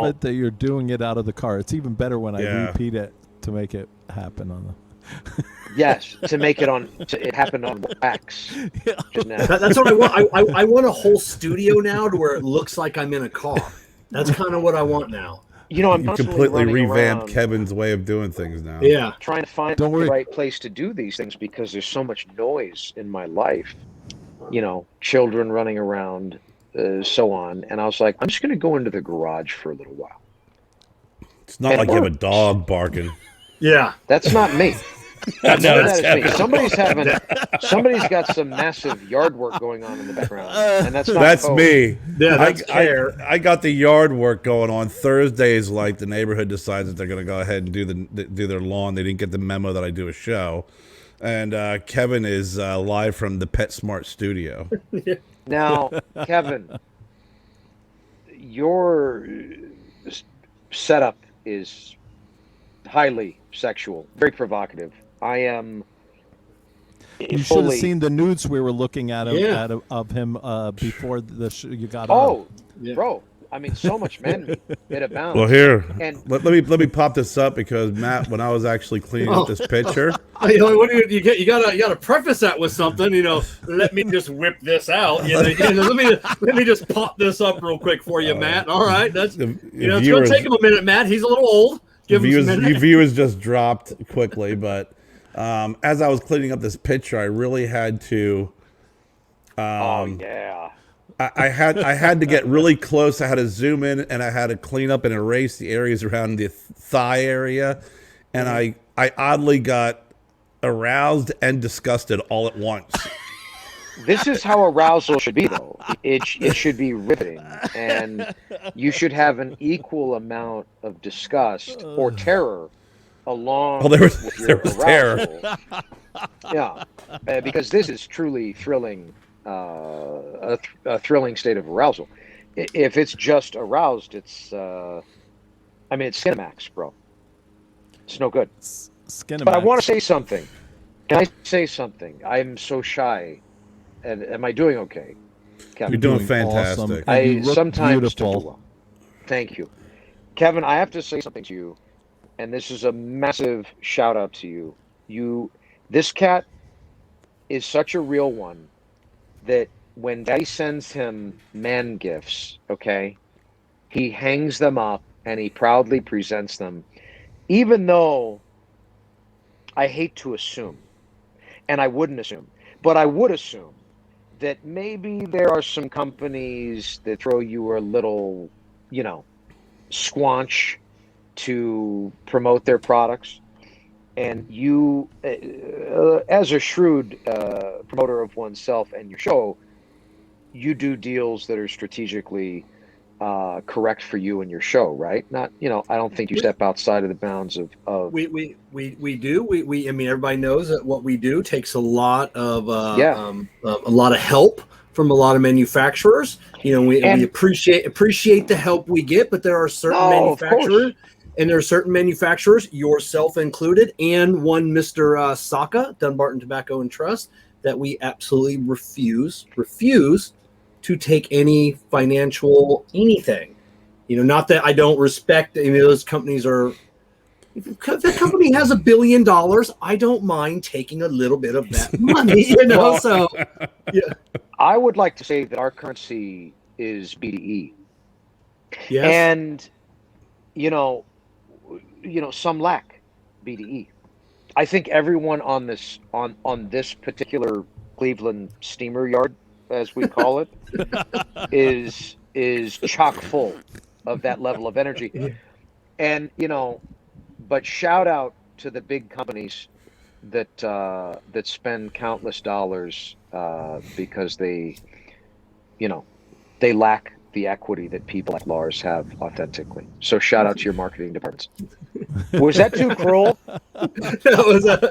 love it that you're doing it out of the car. It's even better when I repeat it to make it happen on the. Yes, to make it it happened on wax. Yeah. Just now. That's what I want. I want a whole studio now to where it looks like I'm in a car. That's kind of what I want now. You know, I'm You completely revamped Kevin's way of doing things now. Yeah. Trying to find the right place to do these things because there's so much noise in my life. You know, children running around, so on. And I was like, I'm just going to go into the garage for a little while. It's not like you have a dog barking. Yeah. That's not me. That's me. Somebody's got some massive yard work going on in the background, and that's me. Yeah, that's I got the yard work going on Thursdays. Like the neighborhood decides that they're going to go ahead and do their lawn. They didn't get the memo that I do a show, and Kevin is live from the PetSmart studio. Now, Kevin, your setup is highly sexual, very provocative. I am. You should have seen the nudes we were looking at of him before you got on. Oh, bro! I mean, so much man it abounds. Well, here, and let me pop this up because Matt, when I was actually cleaning up this picture, what do you get? You gotta preface that with something. You know, let me just whip this out. Let me just pop this up real quick for you, Matt. All right, it's gonna take him a minute, Matt. He's a little old. Your viewers just dropped quickly, but as I was cleaning up this picture, I really had to. I had to get really close. I had to zoom in, and I had to clean up and erase the areas around the thigh area, and I oddly got aroused and disgusted all at once. This is how arousal should be, though. It should be riveting, and you should have an equal amount of disgust or terror along with your arousal. Terror. Yeah, because this is truly thrilling, a thrilling state of arousal. If it's just aroused, it's Skinamax, bro. It's no good. Skinamax. But I want to say something. Can I say something? I'm so shy. And am I doing okay, Kevin? You're doing fantastic. Awesome. I sometimes beautiful. do well. Thank you, Kevin. I have to say something to you, and this is a massive shout out to you. This cat is such a real one that when Daddy sends him man gifts, okay, he hangs them up and he proudly presents them, even though I hate to assume, and I wouldn't assume, but I would assume that maybe there are some companies that throw you a little, squanch to promote their products. And you, as a shrewd promoter of oneself and your show, you do deals that are strategically correct for you and your show, right? Not, I don't think you step outside of the bounds of. We do. I mean, everybody knows that what we do takes a lot of help from a lot of manufacturers. We appreciate the help we get, but there are certain manufacturers, and there are certain manufacturers, yourself included, and one Mr. Saka, Dunbarton Tobacco and Trust, that we absolutely refuse to take any financial anything. Not that I don't respect. Those companies are. If the company has $1 billion, I don't mind taking a little bit of that money. So yeah. I would like to say that our currency is BDE. Yes. And some lack BDE. I think everyone on this particular Cleveland steamer yard, as we call it, is chock full of that level of energy. And but shout out to the big companies that spend countless dollars because they lack the equity that people like Lars have authentically. So shout out to your marketing departments. Was that too cruel?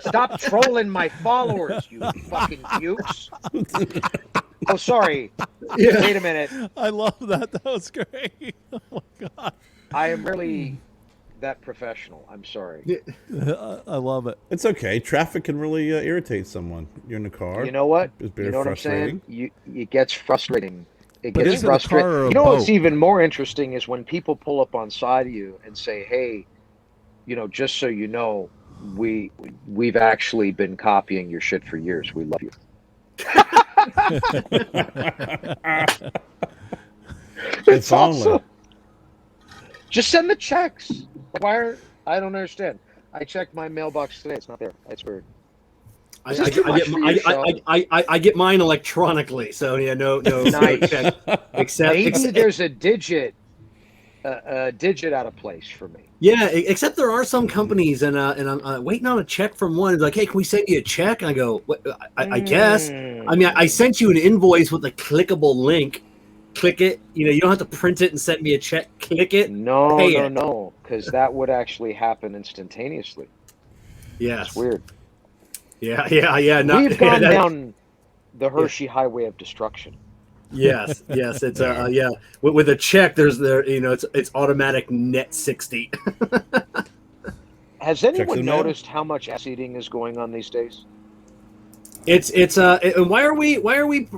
Stop trolling my followers, you fucking pukes. Oh, sorry. Yeah. Wait a minute. I love that. That was great. Oh, my God. I am really that professional. I'm sorry. I love it. It's okay. Traffic can really irritate someone. You're in the car. You know what? It's You know what I'm saying? It gets frustrating. it But gets is it a car or frustrating. a You know what's boat? even more interesting is when people pull up on side of you and say, "Hey, just so you know, we've actually been copying your shit for years. We love you." It's awesome. Just send the checks. I don't understand. I checked my mailbox today. It's not there. It's weird. I get mine electronically, so yeah, no nice. Check. Maybe there's a digit out of place for me. Yeah, except there are some companies, and I'm waiting on a check from one. It's like, hey, can we send you a check? And I go, what? I guess. I mean, I sent you an invoice with a clickable link. Click it. You don't have to print it and send me a check. Click it. No, because that would actually happen instantaneously. Yeah, it's weird. Yeah. We've gone down the Hershey highway of destruction. Yes. It's with a check. It's automatic net 60. Has anyone noticed how much ass eating is going on these days? And why are we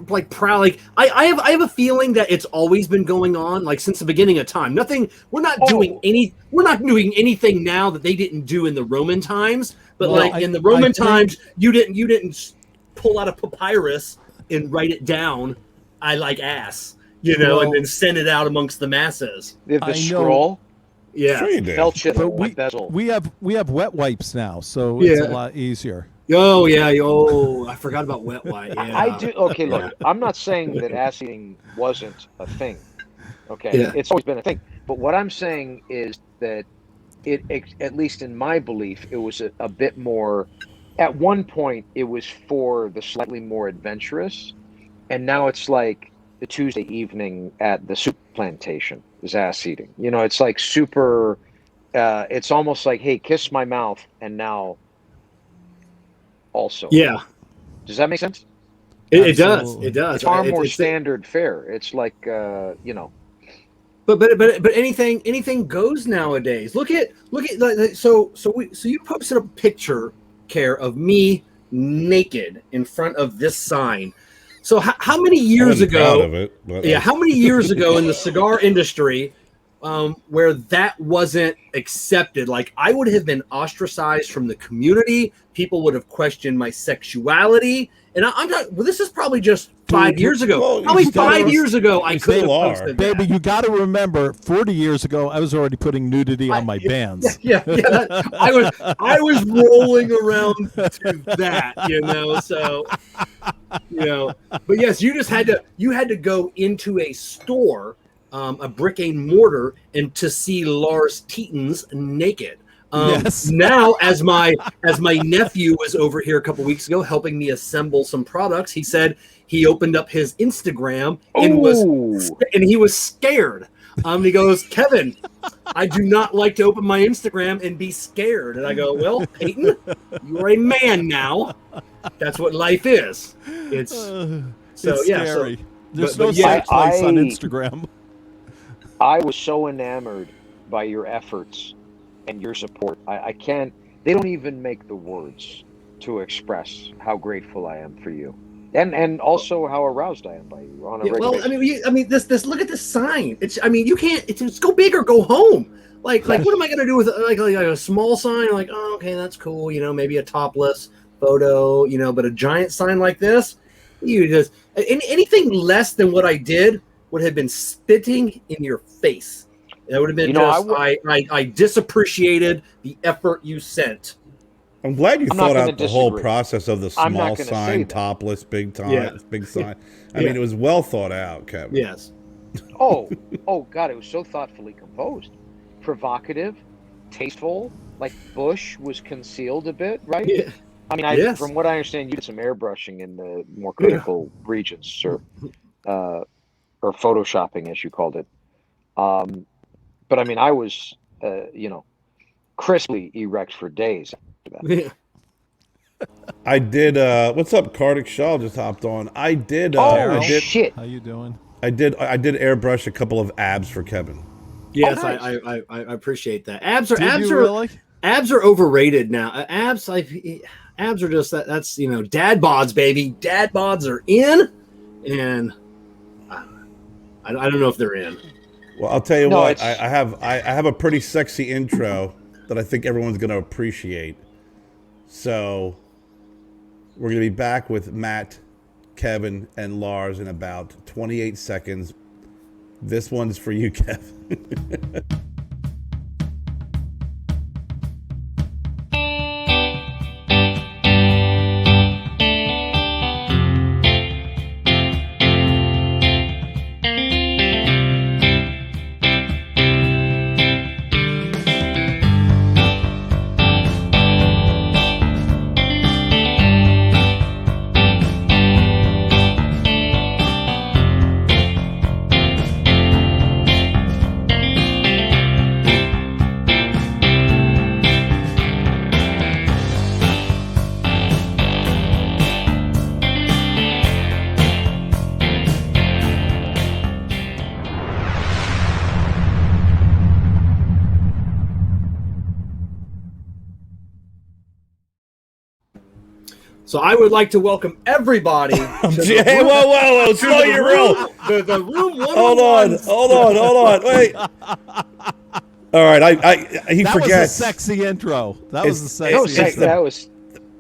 like proud? Like I have a feeling that it's always been going on, like since the beginning of time. We're not doing anything now that they didn't do in the Roman times. But in the Roman times, you didn't pull out a papyrus and write it down. I like ass, and then send it out amongst the masses. The scroll. Yeah, sure you did. Felt shit but we have wet wipes now, so it's a lot easier. Oh yeah, I forgot about wet wipe. Yeah. I do. Okay, look, I'm not saying that ass eating wasn't a thing. Okay, it's always been a thing. But what I'm saying is that it, at least in my belief, it was a bit more. At one point, it was for the slightly more adventurous, and now it's like the Tuesday evening at the soup plantation is ass eating. It's like super. It's almost like, hey, kiss my mouth, and now. Also, yeah. Does that make sense? It does. It's far more standard fare. It's like But anything goes nowadays. Look at so you posted a picture, of me naked in front of this sign. So how many years ago? How many years ago in the cigar industry? Where that wasn't accepted, like I would have been ostracized from the community. People would have questioned my sexuality, and I'm not. Well, this is probably just 5 years ago. Well, probably 5 years ago, I could have posted that. Baby, you got to remember, 40 years ago, I was already putting nudity on my bands. Yeah. I was rolling around to that, So, but yes, you had to go into a store. A brick and mortar, and to see Lars Tetens naked. Yes. Now, as my nephew was over here a couple weeks ago helping me assemble some products, he said he opened up his Instagram and he was scared. He goes, Kevin, I do not like to open my Instagram and be scared. And I go, well, Peyton, you are a man now. That's what life is. It's scary. There's no sex life on Instagram. I was so enamored by your efforts and your support. I can't. They don't even make the words to express how grateful I am for you, and also how aroused I am by you on a regular basis. This. Look at this sign. You can't. It's go big or go home. Like what am I gonna do with like a small sign? Like, oh, okay, that's cool. Maybe a topless photo. But a giant sign like this, you just anything less than what I did would have been spitting in your face. That would have been I disappreciated the effort you sent. I'm glad you thought out the whole process of the small sign, topless, big sign. I mean, it was well thought out, Kevin. Yes. Oh God, it was so thoughtfully composed, provocative, tasteful. Like Bush was concealed a bit, right? Yeah. I mean, from what I understand, you did some airbrushing in the more critical regions, or photoshopping, as you called it. But I mean, I was, crisply erect for days after that. Yeah. I did. What's up, Kartik Shaw just hopped on. I did. Shit! How you doing? I did airbrush a couple of abs for Kevin. Yes, nice. I appreciate that. Abs are overrated now. Abs are just that's dad bods, baby. Dad bods are in, and I don't know if they're in. Well, I'll tell you what. I have a pretty sexy intro that I think everyone's going to appreciate. So we're going to be back with Matt, Kevin, and Lars in about 28 seconds. This one's for you, Kevin. So I would like to welcome everybody. Hey, whoa, slow your roll. The room 101. Hold on, wait. All right, he that forgets. That was a sexy intro. That was a sexy intro. That was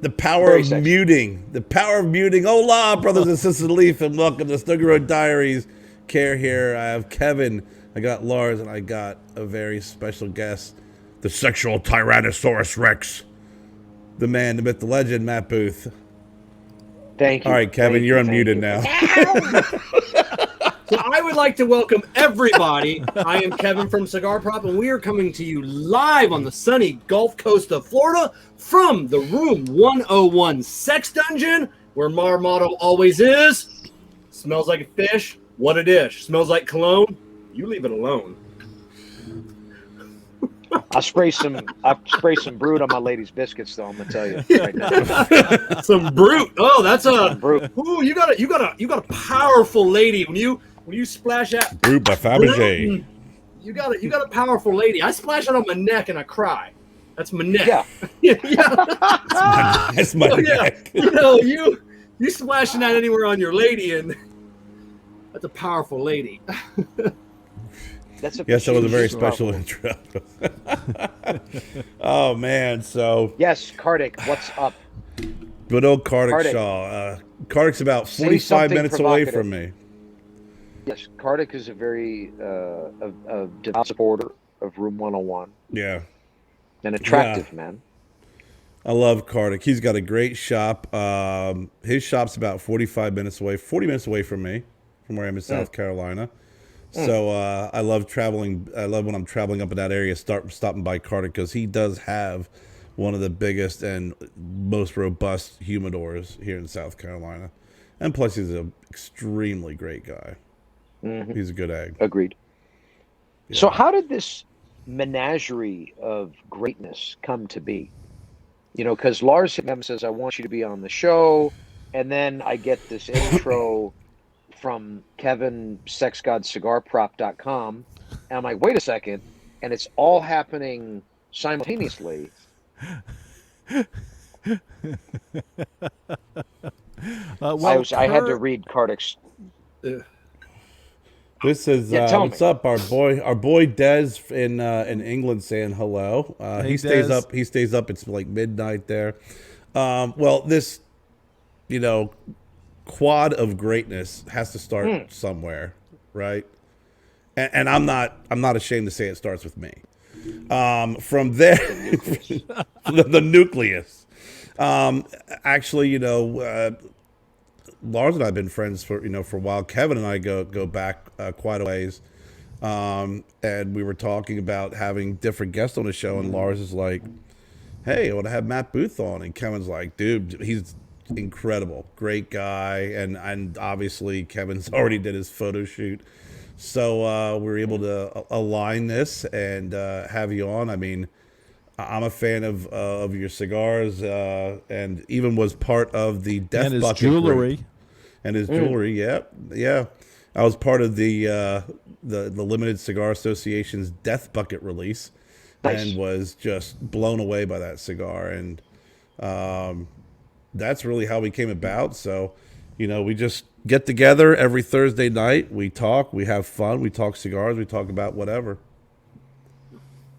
the power of muting. The power of muting. Hola, brothers and sisters of Leaf, and welcome to Stogie Road Diaries. Care here. I have Kevin, I got Lars, and I got a very special guest, the sexual Tyrannosaurus Rex. The man, the myth, the legend, Matt Booth. Thank you. All right, Kevin, you're unmuted now. So I would like to welcome everybody. I am Kevin from Cigar Prop, and we are coming to you live on the sunny Gulf Coast of Florida from the Room 101 Sex Dungeon, where our motto always is, smells like a fish, what a dish. Smells like cologne, you leave it alone. I'll spray some Brute on my lady's biscuits, though. I'm gonna tell you right now. Some Brute. Oh, that's a Brute. Ooh, you got a powerful lady when you splash that Brute by Fabergé. You got a powerful lady. I splash it on my neck and I cry. That's my neck. Yeah. That's my neck. You know, you splashing that anywhere on your lady, and that's a powerful lady. Yes, that was a very special intro. Oh man, so yes, Kardik, what's up? Good old Kardik Shaw. Kardik's about 45 minutes away from me. Yes, Kardik is a very a devout supporter of Room 101. Yeah, an attractive man. I love Kardik. He's got a great shop. His shop's about 40 minutes away from me, from where I am in South Carolina. So I love traveling. I love when I'm traveling up in that area, stopping by Kardik, because he does have one of the biggest and most robust humidors here in South Carolina. And plus, he's an extremely great guy. Mm-hmm. He's a good egg. Agreed. Yeah. So how did this menagerie of greatness come to be? You know, because Lars says, I want you to be on the show. And then I get this intro from Kevin, sexgodcigarprop.com. And I'm like, wait a second. And it's all happening simultaneously. I had to read Kardik's. This is what's up, our boy Des in England saying hello. He stays up. It's like midnight there. Well, this, quad of greatness has to start somewhere, right? And I'm not ashamed to say it starts with me. From there, the nucleus. Actually, Lars and I have been friends for a while. Kevin and I go back quite a ways, and we were talking about having different guests on the show. And Lars is like, "Hey, I want to have Matt Booth on," and Kevin's like, "Dude, he's incredible, great guy," and obviously Kevin's already did his photo shoot, so we were able to align this and have you on. I mean, I'm a fan of your cigars, and even was part of the Death and his Bucket jewelry. group. And his jewelry, yeah. I was part of the Limited Cigar Association's Death Bucket release, and was just blown away by that cigar. And that's really how we came about. So, we just get together every Thursday night. We talk, we have fun, we talk cigars, we talk about whatever.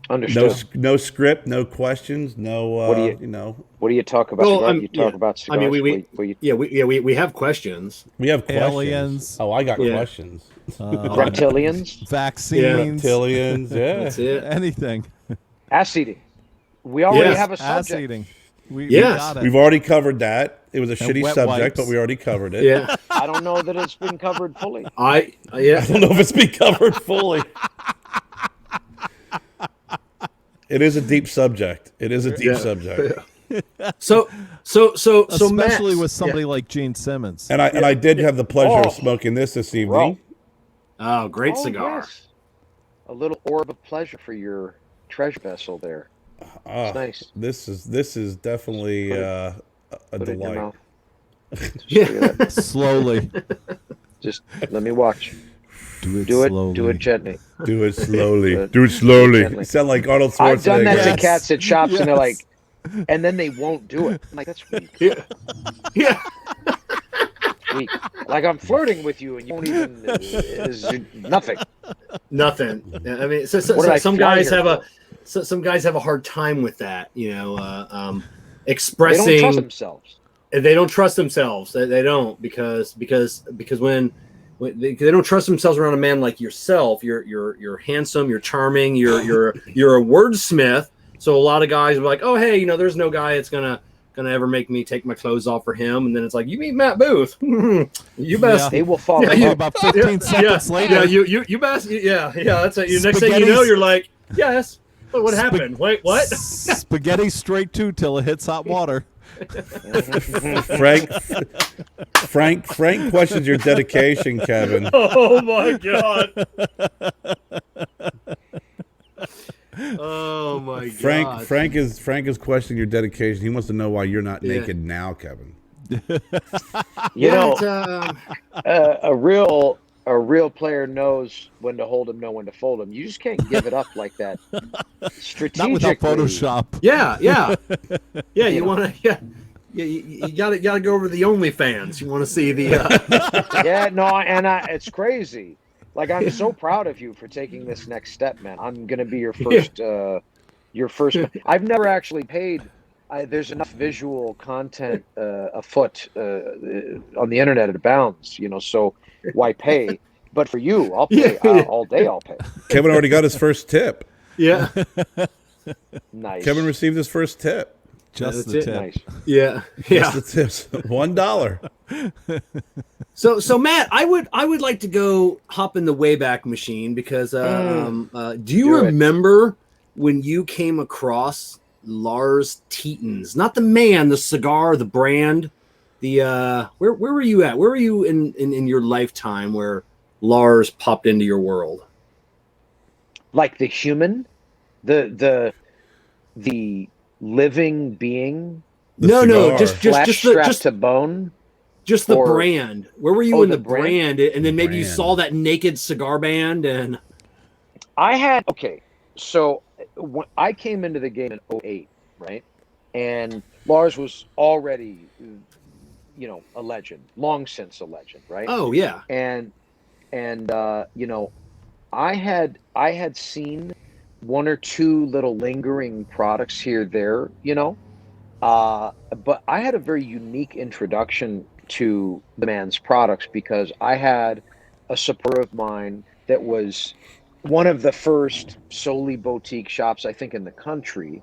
Understood. No script, no questions, no. What do you you know? What do you talk about? Well, You talk about cigars. I mean, we have questions. We have questions. Aliens. Oh, I got questions. Reptilians, Vaccines. Reptilians. Yeah, That's it. Anything. ass eating. We already Yes. have a Ass subject. eating. We Yes. got it. we've already covered that. It was a shitty wet subject, wipes. but we already covered it. Yeah, I don't know that it's been covered fully. I don't know if it's been covered fully. It is a deep subject. It is a deep subject. So Especially Max, with somebody like Gene Simmons. And I did have the pleasure Oh. of smoking this evening. Oh, great Oh, cigar. yes. A little orb of pleasure for your treasure vessel there. It's nice. This is definitely a Put it in your delight. mouth. Yeah. Look at that. Slowly. Just let me watch. Do it Do it. slowly. Do it gently. Do it slowly. Good. Do it slowly. Gently. You sound like Arnold Schwarzenegger. I've done that to Yes. cats at shops, and they're like, Yes. and then they won't do it. I'm like, that's weak. Yeah. Yeah. Weak. Like I'm flirting with you, and you won't even. Is nothing. Nothing. I mean, What did I some fly guys here have for? some guys have a hard time with that. You know, They expressing. don't trust themselves. They don't trust themselves. They don't because when they don't trust themselves around a man like yourself. You're handsome. You're charming. You're a wordsmith. So a lot of guys are like, oh hey, you know, there's no guy that's gonna ever make me take my clothes off for him. And then it's like, you meet Matt Booth. You best. They will fall. Yeah, in you- love. About 15 seconds later. Yeah, you best. Yeah. That's it. Next thing you know, Spaghetti's- you're like, yes. But what happened? Wait, what? Spaghetti straight to till it hits hot water. Frank questions your dedication, Kevin. Oh my god. Oh my god. Frank is questioning your dedication. He wants to know why you're not naked now, Kevin. You know, It's, a real player knows when to hold him, know when to fold him. You just can't give it up like that. Strategically, Not without Photoshop. yeah. You want to, you gotta go over the OnlyFans. You want to see the. Yeah, no, and it's crazy. Like I'm so proud of you for taking this next step, man. I'm gonna be your first. I've never actually paid. There's enough visual content afoot on the internet. It abounds, you know. So why pay? But for you, I'll pay all day. I'll pay. Kevin already got his first tip. Yeah. Nice. Kevin received his first tip. Just That's the it. tip. Nice. Yeah. Just the tips. $1. So Matt, I would like to go hop in the Wayback Machine because do you Do it. remember when you came across Lars Tetens? Not the man, the cigar, the brand. The where were you at? Where were you in your lifetime where Lars popped into your world? Like the human, the living being, No, cigar. just flesh strapped just to bone. just the or- brand. Where were you Oh, in the the brand? brand? And then maybe you Brand. saw that naked cigar band and I had so when I came into the game in 2008, right? And Lars was already, you know, a legend, long since a legend, right? oh yeah. And you know, I had seen one or two little lingering products here there, you know, but I had a very unique introduction to the man's products because I had a supporter of mine that was one of the first solely boutique shops, I think, in the country,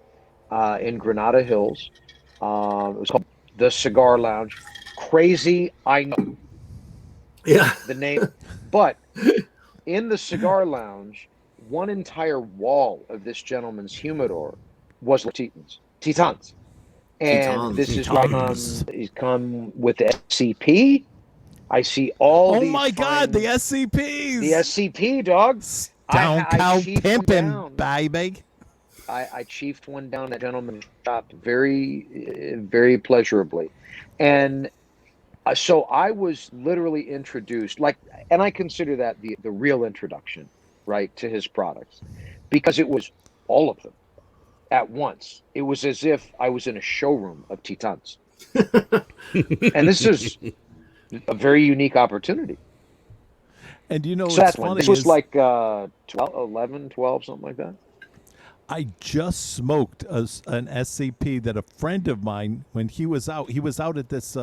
in Granada Hills. It was called the Cigar Lounge. Crazy, I know Yeah. the name, but in the Cigar Lounge, one entire wall of this gentleman's humidor was Tetens. And Tetens. this is Tetens. he's come with the SCP. I see all Oh these my God, fine- the SCPs. the SCP, dog. Down I cow chiefed pimping, one down. baby. I chiefed one down at gentleman's shop very pleasurably. And so I was literally introduced, like, and I consider that the real introduction, right, to his products, because it was all of them at once. It was as if I was in a showroom of Tetens. And this is a very unique opportunity. And you know, So it's that's one. funny. This was like 12, 11, 12, something like that. I just smoked an SCP that a friend of mine, when he was out at this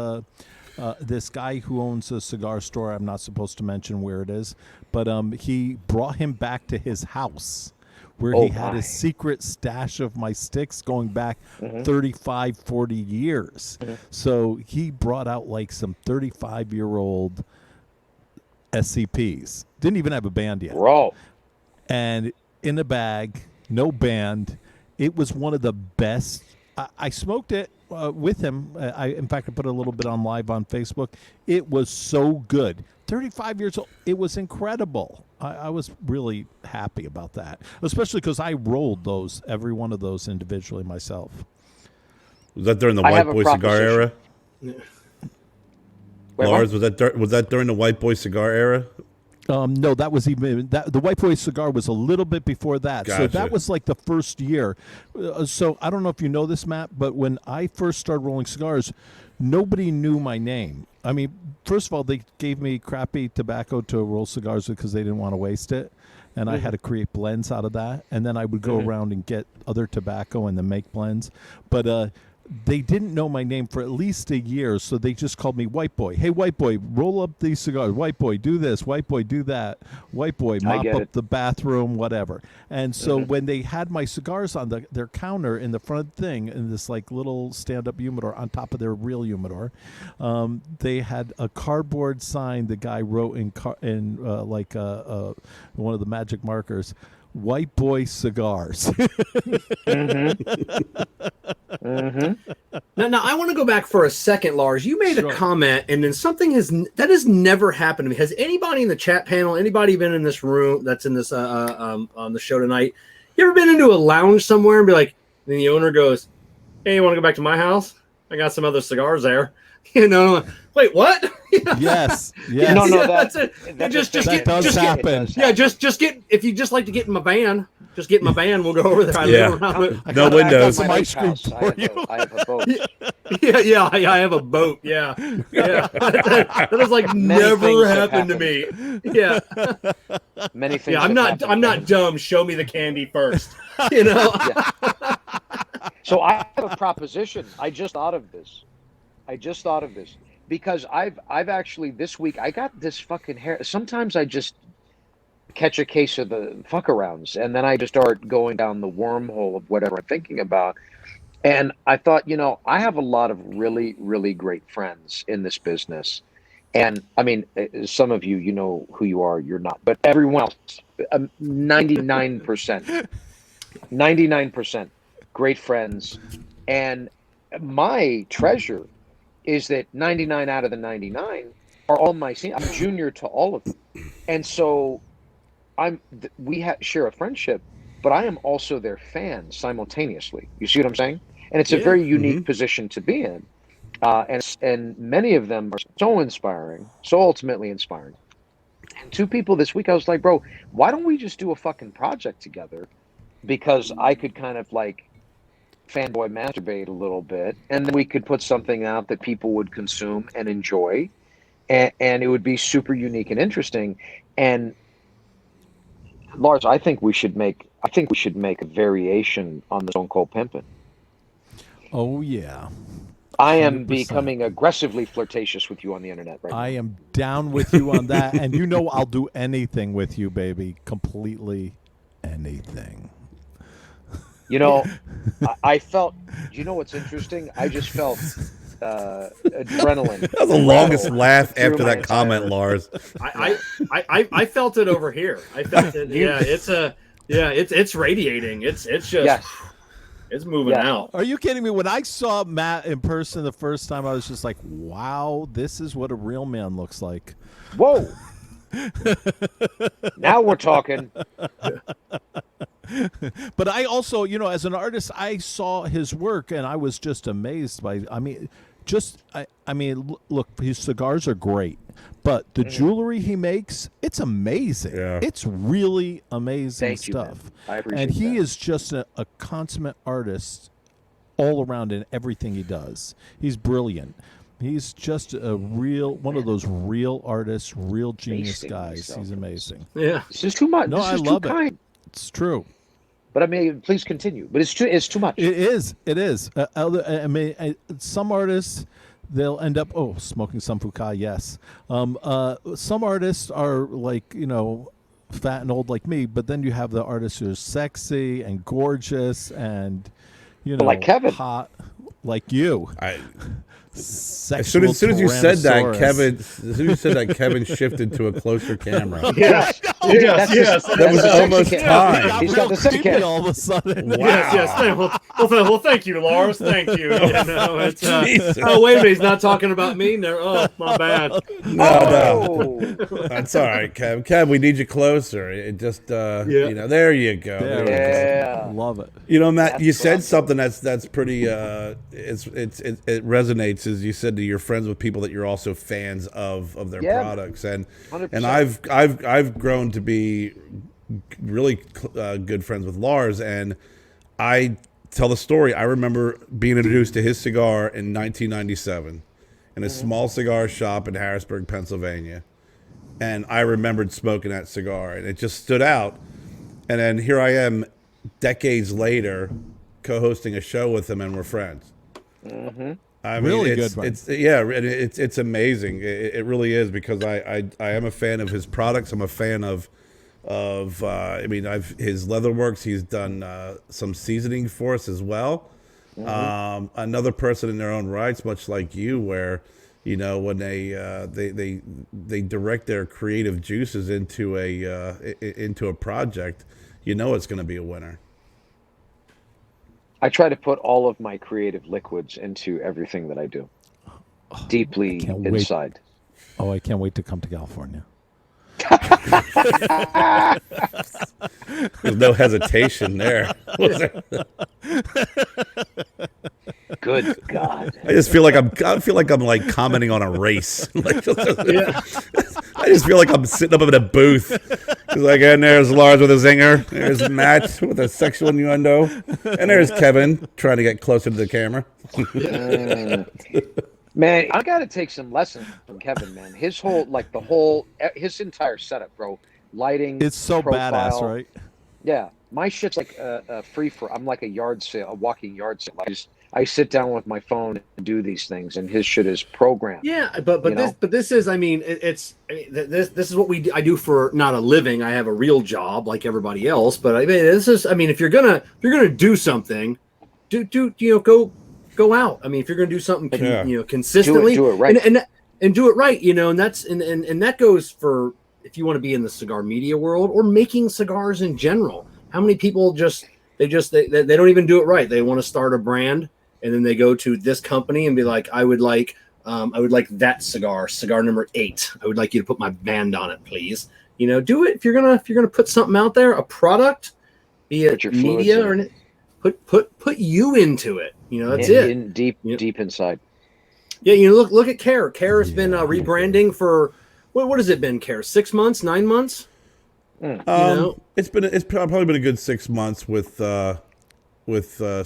this guy who owns a cigar store. I'm not supposed to mention where it is, but he brought him back to his house where he had a secret stash of my sticks going back 35, 40 years. So he brought out like some 35-year-old SCPs. Didn't even have a band yet. Bro. And in a bag, no band. It was one of the best. I smoked it with him. In fact, I put a little bit on live on Facebook. It was so good. 35 years old. It was incredible. I was really happy about that, especially because I rolled every one of those individually myself. Was that during the White Boy Cigar era? Wait, Lars, was that during the White Boy Cigar era? No, that was even the White Boy Cigar was a little bit before that. Gotcha. So that was like the first year. So I don't know if you know this, Matt, but when I first started rolling cigars, nobody knew my name. I mean, first of all, they gave me crappy tobacco to roll cigars because they didn't want to waste it. And I had to create blends out of that. And then I would go around and get other tobacco and then make blends. But they didn't know my name for at least a year, so they just called me White Boy. Hey, White Boy, roll up these cigars. White Boy, do this. White Boy, do that. White Boy, mop up the bathroom, whatever. And so when they had my cigars on their counter in the front thing, in this like little stand-up humidor on top of their real humidor, they had a cardboard sign the guy wrote in one of the magic markers, White Boy Cigars. Now, I want to go back for a second, Lars. You made a comment, and then something that has never happened to me. Has anybody in the chat panel, anybody been in this room that's in this on the show tonight? You ever been into a lounge somewhere and be like, and the owner goes, "Hey, you want to go back to my house? I got some other cigars there." You know, wait, what? Yes. No, that's it. That does happen. Just get, if you just like to get in my van, just get in my van. We'll go over there. No windows. I have a boat. I have a boat. Yeah. That has like never happened to me. Yeah. Many things. Yeah, I'm not dumb. Show me the candy first. You know. Yeah. So I have a proposition. I just thought of this because I've actually this week I got this fucking hair. Sometimes I just catch a case of the fuck arounds and then I just start going down the wormhole of whatever I'm thinking about. And I thought, I have a lot of really, really great friends in this business. And I mean, some of you know who you are, you're not, but everyone else, 99% great friends. And my treasure is that 99 out of the 99 are all my senior. I'm junior to all of them. And so we share a friendship, but I am also their fan simultaneously. You see what I'm saying? And it's a very unique position to be in. And many of them are so inspiring, so ultimately inspiring. And two people this week, I was like, bro, why don't we just do a fucking project together? Because I could kind of like fanboy masturbate a little bit, and then we could put something out that people would consume and enjoy, and it would be super unique and interesting. And Lars, I think we should make a variation on the Stone Cold Pimpin'. Oh yeah. I am 100%. Becoming aggressively flirtatious with you on the internet right now. I am down with you on that, and I'll do anything with you, baby. Completely anything. I felt, what's interesting? I just felt adrenaline. That was the longest laugh after that comment, Lars. I felt it over here. I felt it. Yeah, it's radiating. It's just, it's moving out. Are you kidding me? When I saw Matt in person the first time, I was just like, wow, this is what a real man looks like. Whoa. Now we're talking. But I also, as an artist, I saw his work and I was just amazed by, look, his cigars are great, but the jewelry he makes, it's amazing. Yeah. It's really amazing stuff. I appreciate and he that. is just a consummate artist all around in everything he does. He's brilliant. He's just a one of those real artists, real genius Basting guys. myself. He's amazing. Yeah. This is too much. No, this I is love too it. kind. It's true. But I mean, please continue. But it's too much. It is. It is. Some artists, they'll end up smoking some Fuka. Yes. Some artists are like fat and old like me, but then you have the artists who are sexy and gorgeous and like Kevin. hot, like you. As soon as you said that, Kevin shifted to a closer camera. Yes. Yes. That was almost time. He's got the sexy cat. All of a sudden. Wow. Yes. Well, thank you, Lars. Thank you. Jesus. Oh, wait a minute. He's not talking about me. No. Oh, my bad. No. That's all right, Kev. We need you closer. It just, there you go. Yeah. Love it. Matt, you said something that's pretty. It resonates. As you said, to your friends with people that you're also fans of their products, and 100%. I've grown to be really good friends with Lars, and I tell the story. I remember being introduced to his cigar in 1997 in a small cigar shop in Harrisburg, Pennsylvania, and I remembered smoking that cigar, and it just stood out. And then here I am, decades later, co-hosting a show with him, and we're friends. Mm-hmm. I mean, really it's, good. It's amazing. It really is, because I am a fan of his products. I'm a fan of his Leatherworks. He's done some seasoning for us as well. Mm-hmm. Another person in their own rights, much like you, where when they direct their creative juices into a project, it's going to be a winner. I try to put all of my creative liquids into everything that I do, deeply inside. I can't wait to come to California. There's no hesitation there. Good God! I feel like I'm like commenting on a race. I just feel like I'm sitting up in a booth. It's like, and there's Lars with a zinger. There's Matt with a sexual innuendo, and there's Kevin trying to get closer to the camera. Man, I got to take some lessons from Kevin, man. His his entire setup, bro. Lighting. It's so profile. badass, right? Yeah, my shit's like a free for. I'm like a walking yard sale. I sit down with my phone and do these things, and his shit is programmed. Yeah, but this is, I mean, this is what I do for not a living. I have a real job like everybody else, but I mean, this is, I mean, if you're gonna do something, go out. I mean, if you're gonna do something, consistently, do it right, and do it right, and that's and that goes for if you want to be in the cigar media world or making cigars in general. How many people they don't even do it right? They want to start a brand. And then they go to this company and be like, I would like that cigar number 8. I would like you to put my band on it, please. Do it if you're gonna put something out there, a product, be it media or put you into it. That's it. Deep inside. Yeah, look at Care. Care has been rebranding for what has it been, Care? 6 months, 9 months? It's probably been a good 6 months with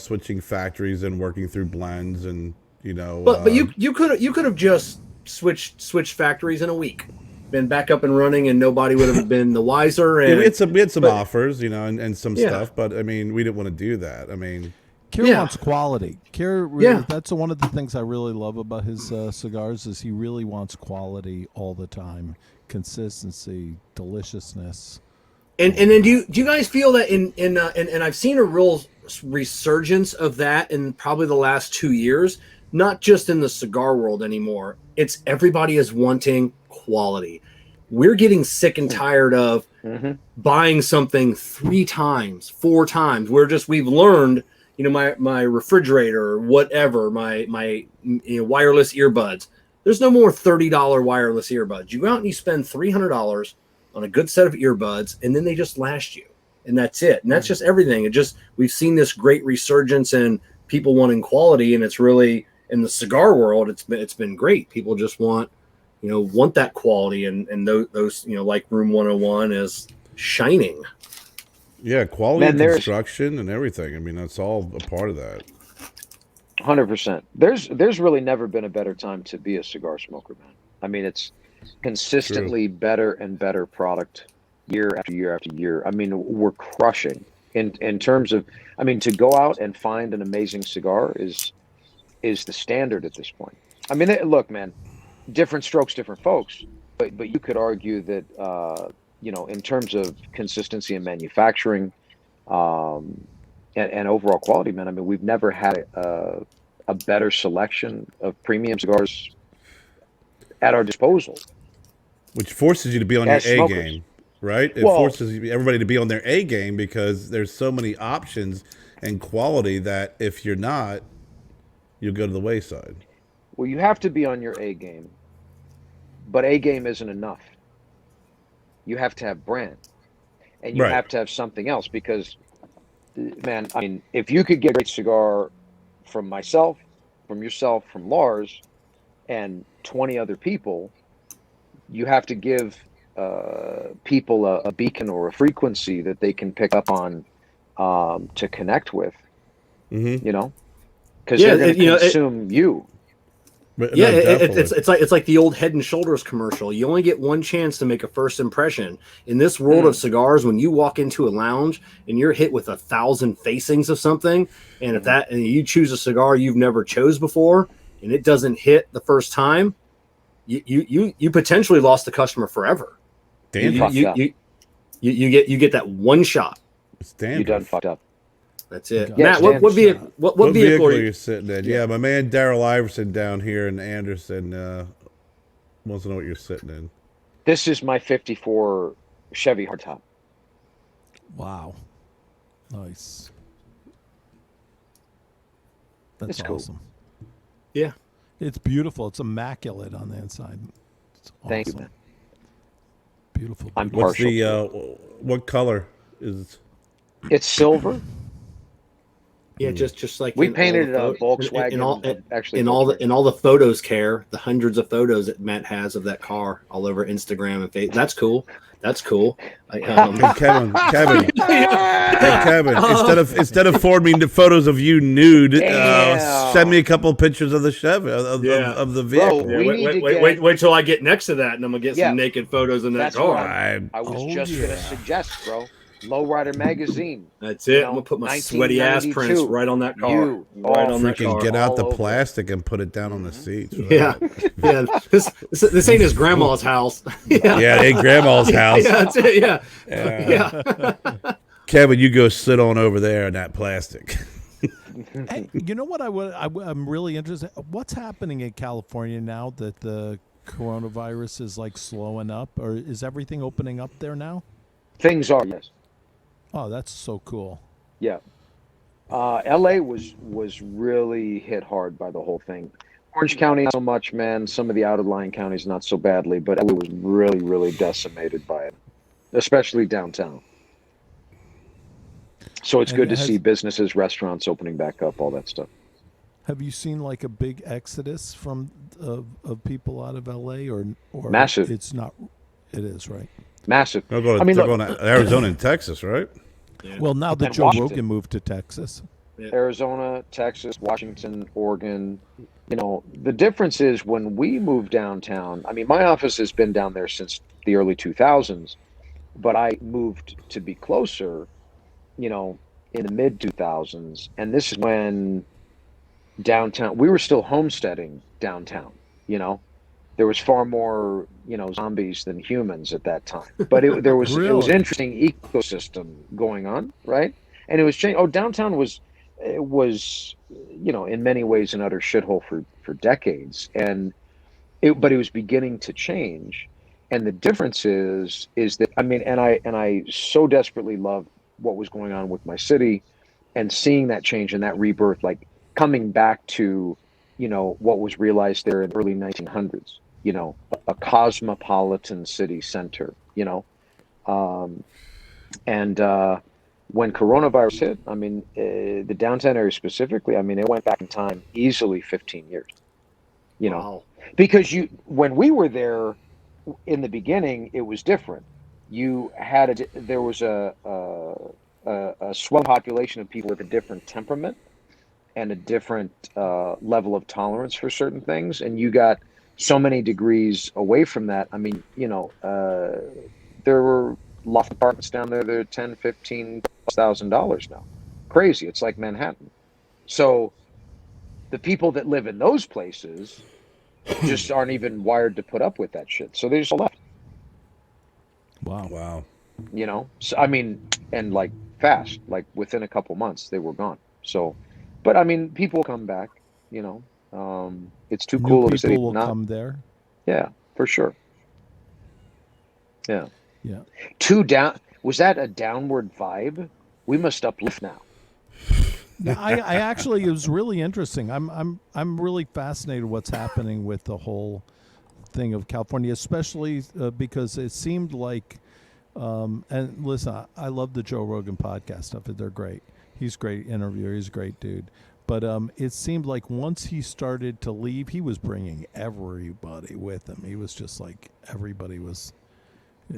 switching factories and working through blends, and But you could have just switched factories in a week, been back up and running, and nobody would have been the wiser. And we had some offers, and some stuff, but I mean, we didn't want to do that. I mean, Kier wants quality. Kier, that's one of the things I really love about his cigars is he really wants quality all the time, consistency, deliciousness. And then do you guys feel that and I've seen a real resurgence of that in probably the last 2 years, not just in the cigar world anymore. It's everybody is wanting quality. We're getting sick and tired of buying something 3 times, 4 times. We've learned, my refrigerator or whatever, my wireless earbuds. There's no more $30 wireless earbuds. You go out and you spend $300 on a good set of earbuds, and then they just last you. And that's it. And that's just everything. We've seen this great resurgence in people wanting quality, and it's really in the cigar world. It's been great. People just want that quality, and those like Room 101 is shining. Yeah, quality and construction and everything. I mean, that's all a part of that. 100%. There's really never been a better time to be a cigar smoker, man. I mean, it's True. consistently better and better product year after year after year. I mean, we're crushing in terms of, I mean, to go out and find an amazing cigar is the standard at this point. I mean, look, man, different strokes, different folks, but you could argue that in terms of consistency in manufacturing, um, and overall quality, man. I mean, we've never had a better selection of premium cigars at our disposal Which forces you to be on your as A smokers. game, right? It Well, forces everybody to be on their A game because there's so many options and quality that if you're not, you'll go to the wayside. well, you have to be on your A game, but A game isn't enough. You have to have brand, and you Right. have to have something else because, man, I mean, if you could get a great cigar from myself, from yourself, from Lars, and 20 other people, you have to give people a beacon or a frequency that they can pick up on, to connect with, Mm-hmm. because Yeah, they're going to you know, consume you. But yeah, no, definitely. it's like the old Head and Shoulders commercial. You only get one chance to make a first impression. In this world of Mm, cigars, when you walk into a lounge and you're hit with 1,000 facings of something, and if mhm. that and you choose a cigar you've never chose before, and it doesn't hit the first time, you potentially lost the customer forever. You You Dangerous. fucked you up. you you get that one shot. It's You done dandruff. fucked up. That's it. Got Yes, Matt, Dan. what shot. what vehicle are are you? you sitting in? Yeah. Yeah, my man Daryl Iverson down here in Anderson wants to know what you're sitting in. This is my 54 Chevy hardtop. Wow. Nice. It's That's cool. awesome. Yeah. It's beautiful. It's immaculate on the inside. It's Thank you, awesome. man. Beautiful. I'm beautiful. What's partial the to it. what color is? It's silver. Yeah, just like We in all the painted a in all Volkswagen, actually in Volkswagen. all the photos care, the hundreds of photos that Matt has of that car all over Instagram and Facebook. That's cool. That's cool. I, Hey Kevin, hey Kevin. Um, Instead of forwarding the photos of you nude, send me a Damn. couple pictures of the Chevy Yeah. of the Bro, vehicle. yeah, we need to get, wait till I get next to that, and I'm gonna get yeah, some naked photos in that that's what car. I was Oh, just gonna yeah. suggest, bro. Lowrider magazine, That's it. I'm gonna put my sweaty ass prints 1992. right on that car. You Right on that Freaking car. get out the all over it. plastic and put it down on the seats. Right? Yeah, yeah. This ain't his grandma's house. Yeah, Yeah, at grandma's house. yeah, that's it. Yeah, Yeah. yeah. Kevin, you go sit on over there in that plastic. Hey, you know what I'm really interested. What's happening in California now that the coronavirus is like slowing up, or is everything opening up there now? Things are, yes. Oh, that's so cool. Yeah. LA was really hit hard by the whole thing. Orange County, not so much, man. Some of the outlying counties, not so badly, but LA was really, really decimated by it, especially downtown. So it's And good to see businesses, restaurants opening back up, all that stuff. have you seen like a big exodus from of people out of LA, or Massive. it's not? It is, right? Massive. They're going I mean, they're look, going to Arizona and Texas, right? Well, now that And Joe Washington. Rogan moved to Texas. Arizona, Texas, Washington, Oregon. The difference is when we moved downtown, I mean, my office has been down there since the early 2000s, but I moved to be closer, in the mid 2000s. And this is when downtown, we were still homesteading downtown, there was far more, zombies than humans at that time. But it was Really? interesting ecosystem going on, right? And it was changing. Oh, downtown was in many ways an utter shithole for decades, but it was beginning to change. And the difference is that, I mean, and I so desperately love what was going on with my city, and seeing that change and that rebirth, like coming back to what was realized there in the early 1900s, a cosmopolitan city center, um, and when coronavirus hit, I mean, the downtown area specifically, I mean, it went back in time easily 15 years, Wow. because when we were there in the beginning, it was different. There was a swell population of people with a different temperament, and a different level of tolerance for certain things, and you got so many degrees away from that. I mean, there were loft apartments down there that are $10,000-15,000 now. Crazy. It's like Manhattan. So the people that live in those places just aren't even wired to put up with that shit. So they just left. Wow. So I mean, and like fast, like within a couple months they were gone. So, but I mean, people come back. It's too New cool of a city people will not. come there. Yeah, for sure. Yeah. Yeah. Too down. Was that a downward vibe? We must uplift now. No, I actually, it was really interesting. I'm really fascinated what's happening with the whole thing of California, especially because it seemed like, and listen, I love the Joe Rogan podcast stuff. They're great. He's a great interviewer. He's a great dude. But it seemed like once he started to leave, he was bringing everybody with him. He was just like everybody was.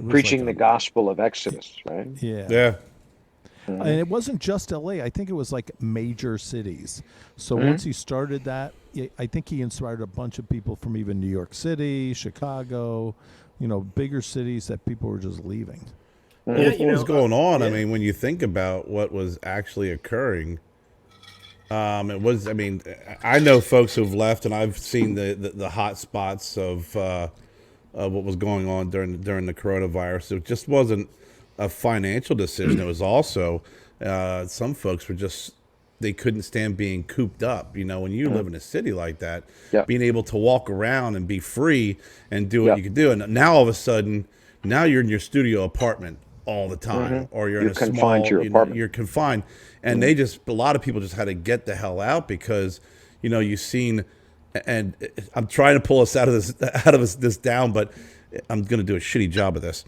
Preaching the gospel of Exodus, right? Yeah. Yeah. And it wasn't just LA. I think it was like major cities. So once he started that, I think he inspired a bunch of people from even New York City, Chicago, bigger cities that people were just leaving. Well, what was going on? I mean, when you think about what was actually occurring, it was. I mean, I know folks who've left, and I've seen the hot spots of what was going on during the coronavirus. It just wasn't a financial decision. It was also some folks were just, they couldn't stand being cooped up. When you live in a city like that, being able to walk around and be free and do what you could do. And now all of a sudden, now you're in your studio apartment all the time, or you're in a confined small, to your apartment. You're confined. And a lot of people just had to get the hell out because, you've seen, and I'm trying to pull us out of this down, but I'm going to do a shitty job of this.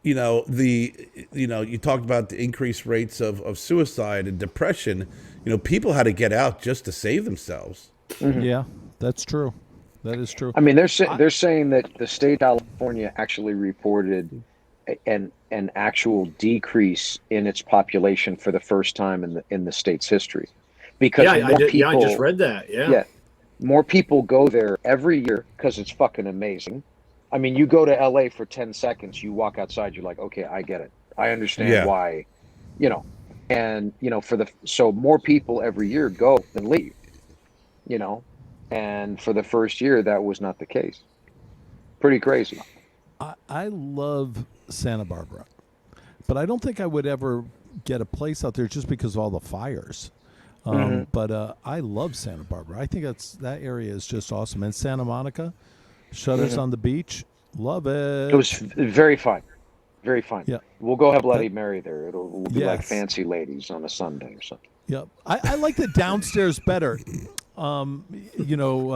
You talked about the increased rates of suicide and depression. People had to get out just to save themselves. Yeah, that's true. That is true. I mean, they're saying that the state of California actually reported an actual decrease in its population for the first time in the state's history, because I just read that. Yeah, more people go there every year because it's fucking amazing. I mean, you go to LA for 10 seconds, you walk outside, you're like, okay, I get it. I understand why, and, so more people every year go than leave, and for the first year, that was not the case. Pretty crazy. I love Santa Barbara, but I don't think I would ever get a place out there just because of all the fires. But I love Santa Barbara. I think that area is just awesome. And Santa Monica, Shutters on the Beach, love it. It was very fun. Very fun. Yeah. We'll go have Bloody Mary there. It'll be like fancy ladies on a Sunday or something. Yep. I like the downstairs better. So do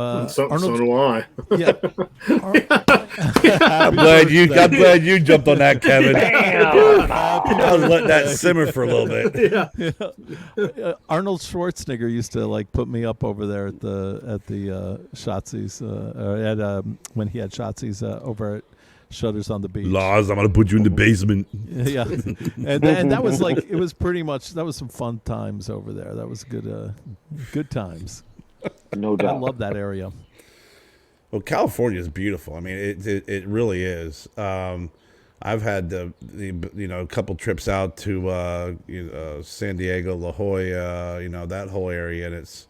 I. Yeah. I'm glad you jumped on that, Kevin. I was letting that simmer for a little bit. Yeah. Arnold Schwarzenegger used to put me up over there at the Shotzi's when he had Shotzi's over at Shutters on the Beach. Lars, I'm gonna put you in the basement. Yeah, and that was it was pretty much, that was some fun times over there. That was good times. No doubt. I love that area. Well, California is beautiful. I mean, it really is. I've had a couple trips out to San Diego, La Jolla, that whole area, and it's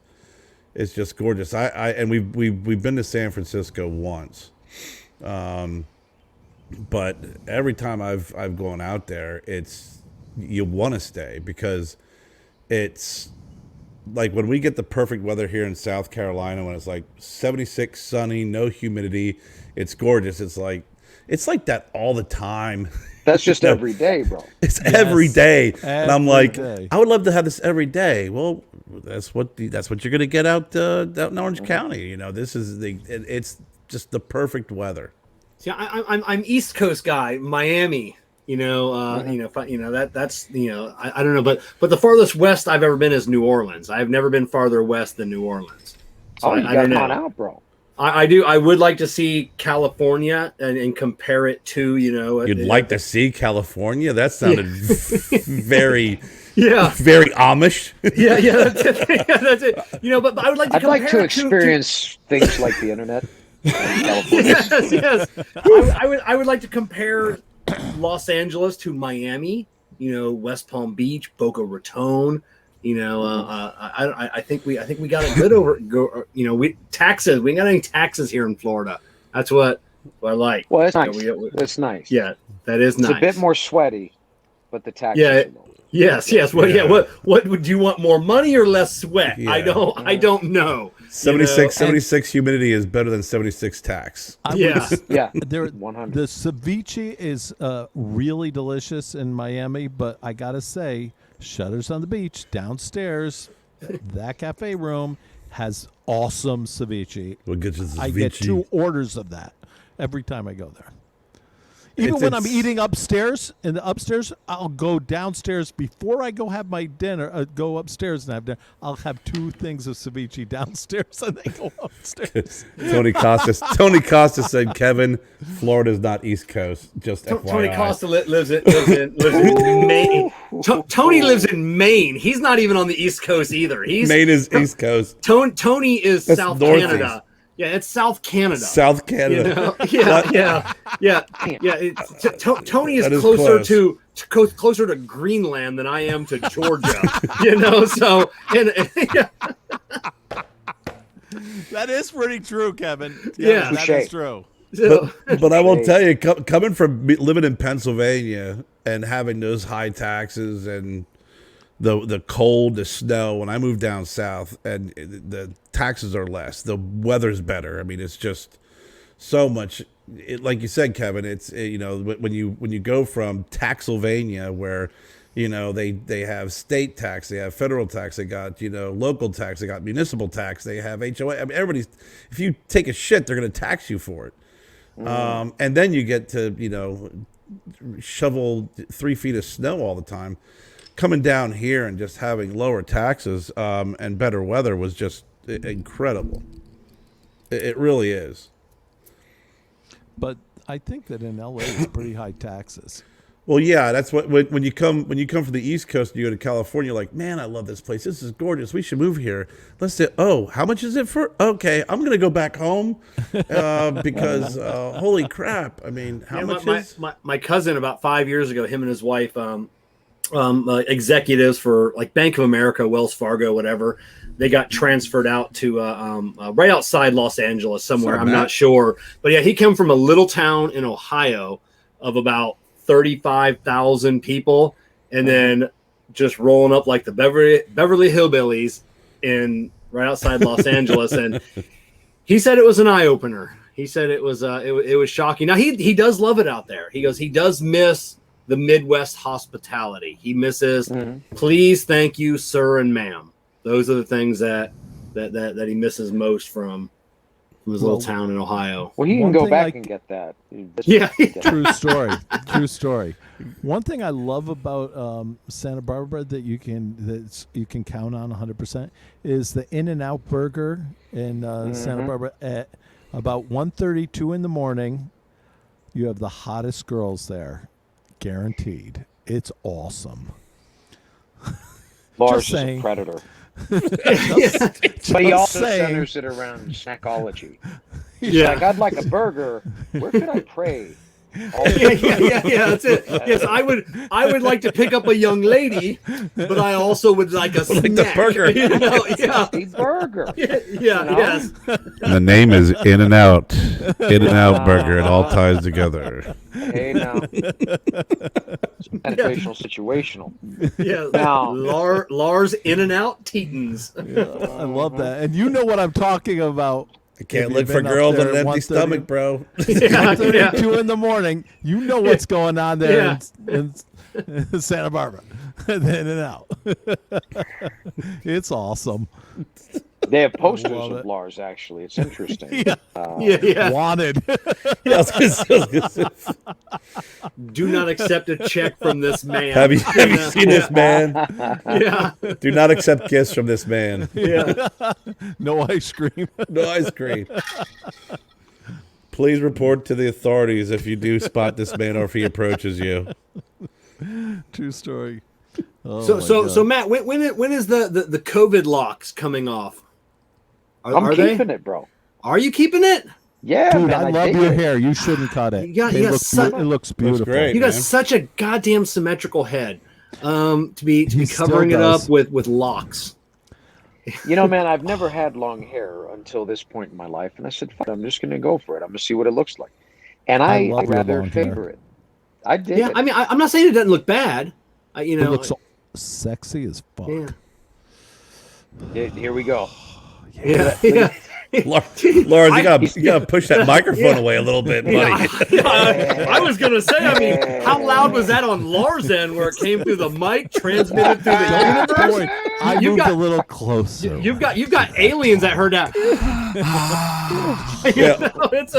just gorgeous. And we've been to San Francisco once, but every time I've gone out there, you want to stay because it's. Like when we get the perfect weather here in South Carolina, when it's like 76, sunny, no humidity, it's gorgeous. It's like that all the time. That's just every day, bro. It's every day, and I'm like, day. I would love to have this every day. Well, that's what you're gonna get out in Orange County. It's just the perfect weather. See, I'm East Coast guy, Miami. I don't know, but the farthest west I've ever been is New Orleans. I've never been farther west than New Orleans. So you got to out, bro. I do. I would like to see California and compare it to, You'd like to see California? That sounded very Yeah. Very Amish. Yeah, that's it. Yeah, that's it. You know, but I would like to I'd like to compare experience things like the internet in California. yes. I would like to compare Los Angeles to Miami. You know, West Palm Beach, Boca Raton. You know, I think we got it good you know, taxes. We ain't got any taxes here in Florida. That's what I like. Well, it's nice. You know, It's nice. Yeah, that is nice. It's a bit more sweaty, but the taxes Yeah. are low. Yes. Well, yeah. What would you want, more money or less sweat? Yeah. I don't know. 76 humidity is better than 76 tax. Yeah. Yeah. 100. The ceviche is really delicious in Miami, but I gotta say, Shutters on the Beach downstairs, that cafe room has awesome ceviche. We'll get you the I get ceviche. 2 orders of that every time I go there. Even when I'm eating upstairs, in the upstairs, I'll go downstairs before I go have my dinner. Go upstairs and have dinner. I'll have 2 things of ceviche downstairs, and then go upstairs. Tony Costa said, Kevin, Florida's not East Coast. Just FYI. Tony Costa lives in Maine. Tony lives in Maine. He's not even on the East Coast either. Maine is East Coast. Tony is That's South Northeast. Canada. Yeah, it's South Canada. South Canada. You know? Yeah. Tony is That is closer close. closer to Greenland than I am to Georgia. You know, so yeah. That is pretty true, Kevin. Yeah. that is true. But I will tell you, coming from living in Pennsylvania and having those high taxes and the cold, the snow, when I moved down south, and the taxes are less, the weather's better. I mean, it's just so much. Like you said, Kevin, it's you know, when you go from Taxylvania, where you know they have state tax, they have federal tax, they got local tax, they got municipal tax, they have HOA. I mean, everybody's, if you take a shit, they're going to tax you for it. And then you get to shovel 3 feet of snow all the time. Coming down here and just having lower taxes and better weather was just incredible. It really is. But I think that in LA it's pretty high taxes. Well, yeah, that's what when you come from the East Coast and you go to California, you're like, man, I love this place. This is gorgeous. We should move here. Let's say, how much is it for? Okay, I'm gonna go back home because holy crap! I mean, how much is my cousin about 5 years ago? Him and his wife. Executives for like Bank of America, Wells Fargo, whatever. They got transferred out to right outside Los Angeles somewhere. I'm not sure. But yeah, he came from a little town in Ohio of about 35,000 people, and then just rolling up like the Beverly Hillbillies in right outside Los Angeles. And he said it was an eye opener. He said it was shocking. Now he does love it out there. He goes, he does miss the Midwest hospitality. He misses, please, thank you, sir and ma'am. Those are the things that he misses most from his little town in Ohio. Well, he can go back and get that. Yeah. True story. One thing I love about Santa Barbara that you can count on 100% is the In-N-Out Burger in Santa Barbara at about 1:32 in the morning. You have the hottest girls there. Guaranteed. It's awesome. Lars is a predator. But he also centers it around snackology. He's like, I'd like a burger. Where could I pray? Yeah, that's it. Yes, I would like to pick up a young lady, but I also would like a snack. Like the burger. A burger. Yes. And the name is In-N-Out. In-N-Out Burger. It all ties together. Hey, now. It's beneficial, situational. Yeah. Now, Lars In-N-Out Tetens. I love that. And you know what I'm talking about. I can't look for girls with an empty stomach, bro. 1:32 in the morning. You know what's going on there in Santa Barbara. In and out. It's awesome. They have posters of Lars, actually. It's interesting. Wanted. Do not accept a check from this man. Have you seen this man? Yeah. Do not accept gifts from this man. Yeah. No ice cream. No ice cream. Please report to the authorities if you do spot this man or if he approaches you. True story. Oh, So Matt, when is the COVID locks coming off? I'm keeping it, bro. Are you keeping it? Yeah, dude, man, I love your hair. You shouldn't cut it. It looks beautiful. great. You got man. such a goddamn symmetrical head. To be covering it up with locks. You know, man, I've never had long hair until this point in my life, and I said, "Fuck, I'm just going to go for it. I'm going to see what it looks like." And I love your rather long hair. favor it. I did. Yeah, I mean, I'm not saying it doesn't look bad. It looks sexy as fuck. Yeah. Here we go. Yeah. Lars, you gotta push that microphone away a little bit, buddy. I was gonna say, I mean, how loud was that on Lars' end where it came through the mic, transmitted through the universe? I moved a little closer. You've got aliens that heard that.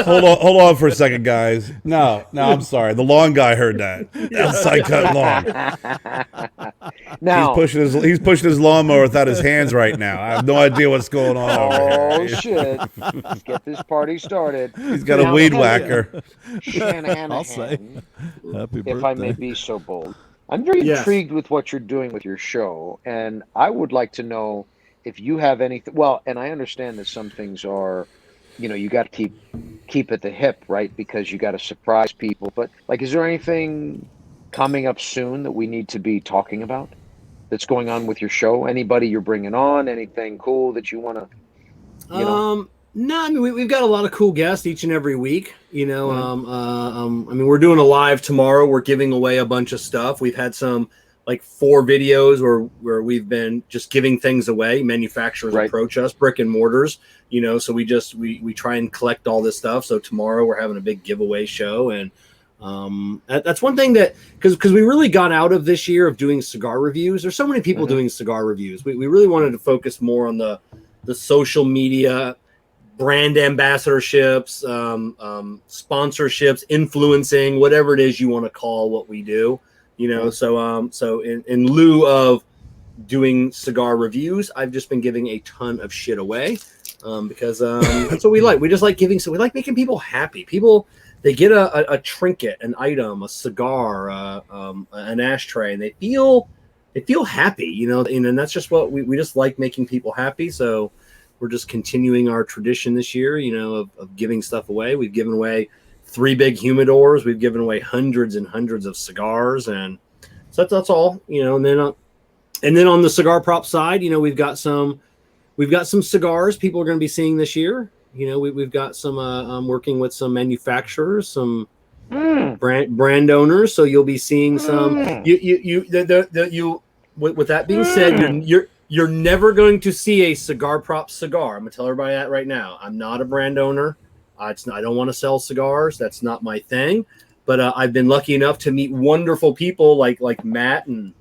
Hold on for a second, guys. No, I'm sorry. The long guy heard that. That's like cut long. Now he's pushing his lawnmower without his hands right now. I have no idea what's going on over here. shit! Get this party started. He's got a weed whacker. I'll say, happy birthday. if I may be so bold. I'm very intrigued with what you're doing with your show, and I would like to know if you have anything. Well, and I understand that some things are, you got to keep at the hip, right? Because you got to surprise people. But like, is there anything coming up soon that we need to be talking about that's going on with your show? Anybody you're bringing on? Anything cool that you want to? No, I mean we've got a lot of cool guests each and every week. I mean we're doing a live tomorrow. We're giving away a bunch of stuff. We've had some like 4 videos where we've been just giving things away. Manufacturers approach us, brick and mortars. So we try and collect all this stuff. So tomorrow we're having a big giveaway show, and that's one thing that because we really got out of this year of doing cigar reviews. There's so many people doing cigar reviews. We really wanted to focus more on the social media, brand ambassadorships, sponsorships, influencing, whatever it is you want to call what we do. So in lieu of doing cigar reviews, I've just been giving a ton of shit away because that's what we like. We just like giving. So we like making people happy. People, they get a trinket, an item, a cigar, an ashtray, and they feel happy, and that's just what we just like, making people happy. So we're just continuing our tradition this year, of giving stuff away. We've given away 3 big humidors. We've given away hundreds and hundreds of cigars, and so that's all, and then on the cigar prop side, we've got some cigars people are going to be seeing this year. We've got some working with some manufacturers, some brand owners. So you'll be seeing some. With that being said, you're never going to see a cigar prop cigar. I'm gonna tell everybody that right now. I'm not a brand owner. I don't want to sell cigars. That's not my thing. But I've been lucky enough to meet wonderful people like Matt and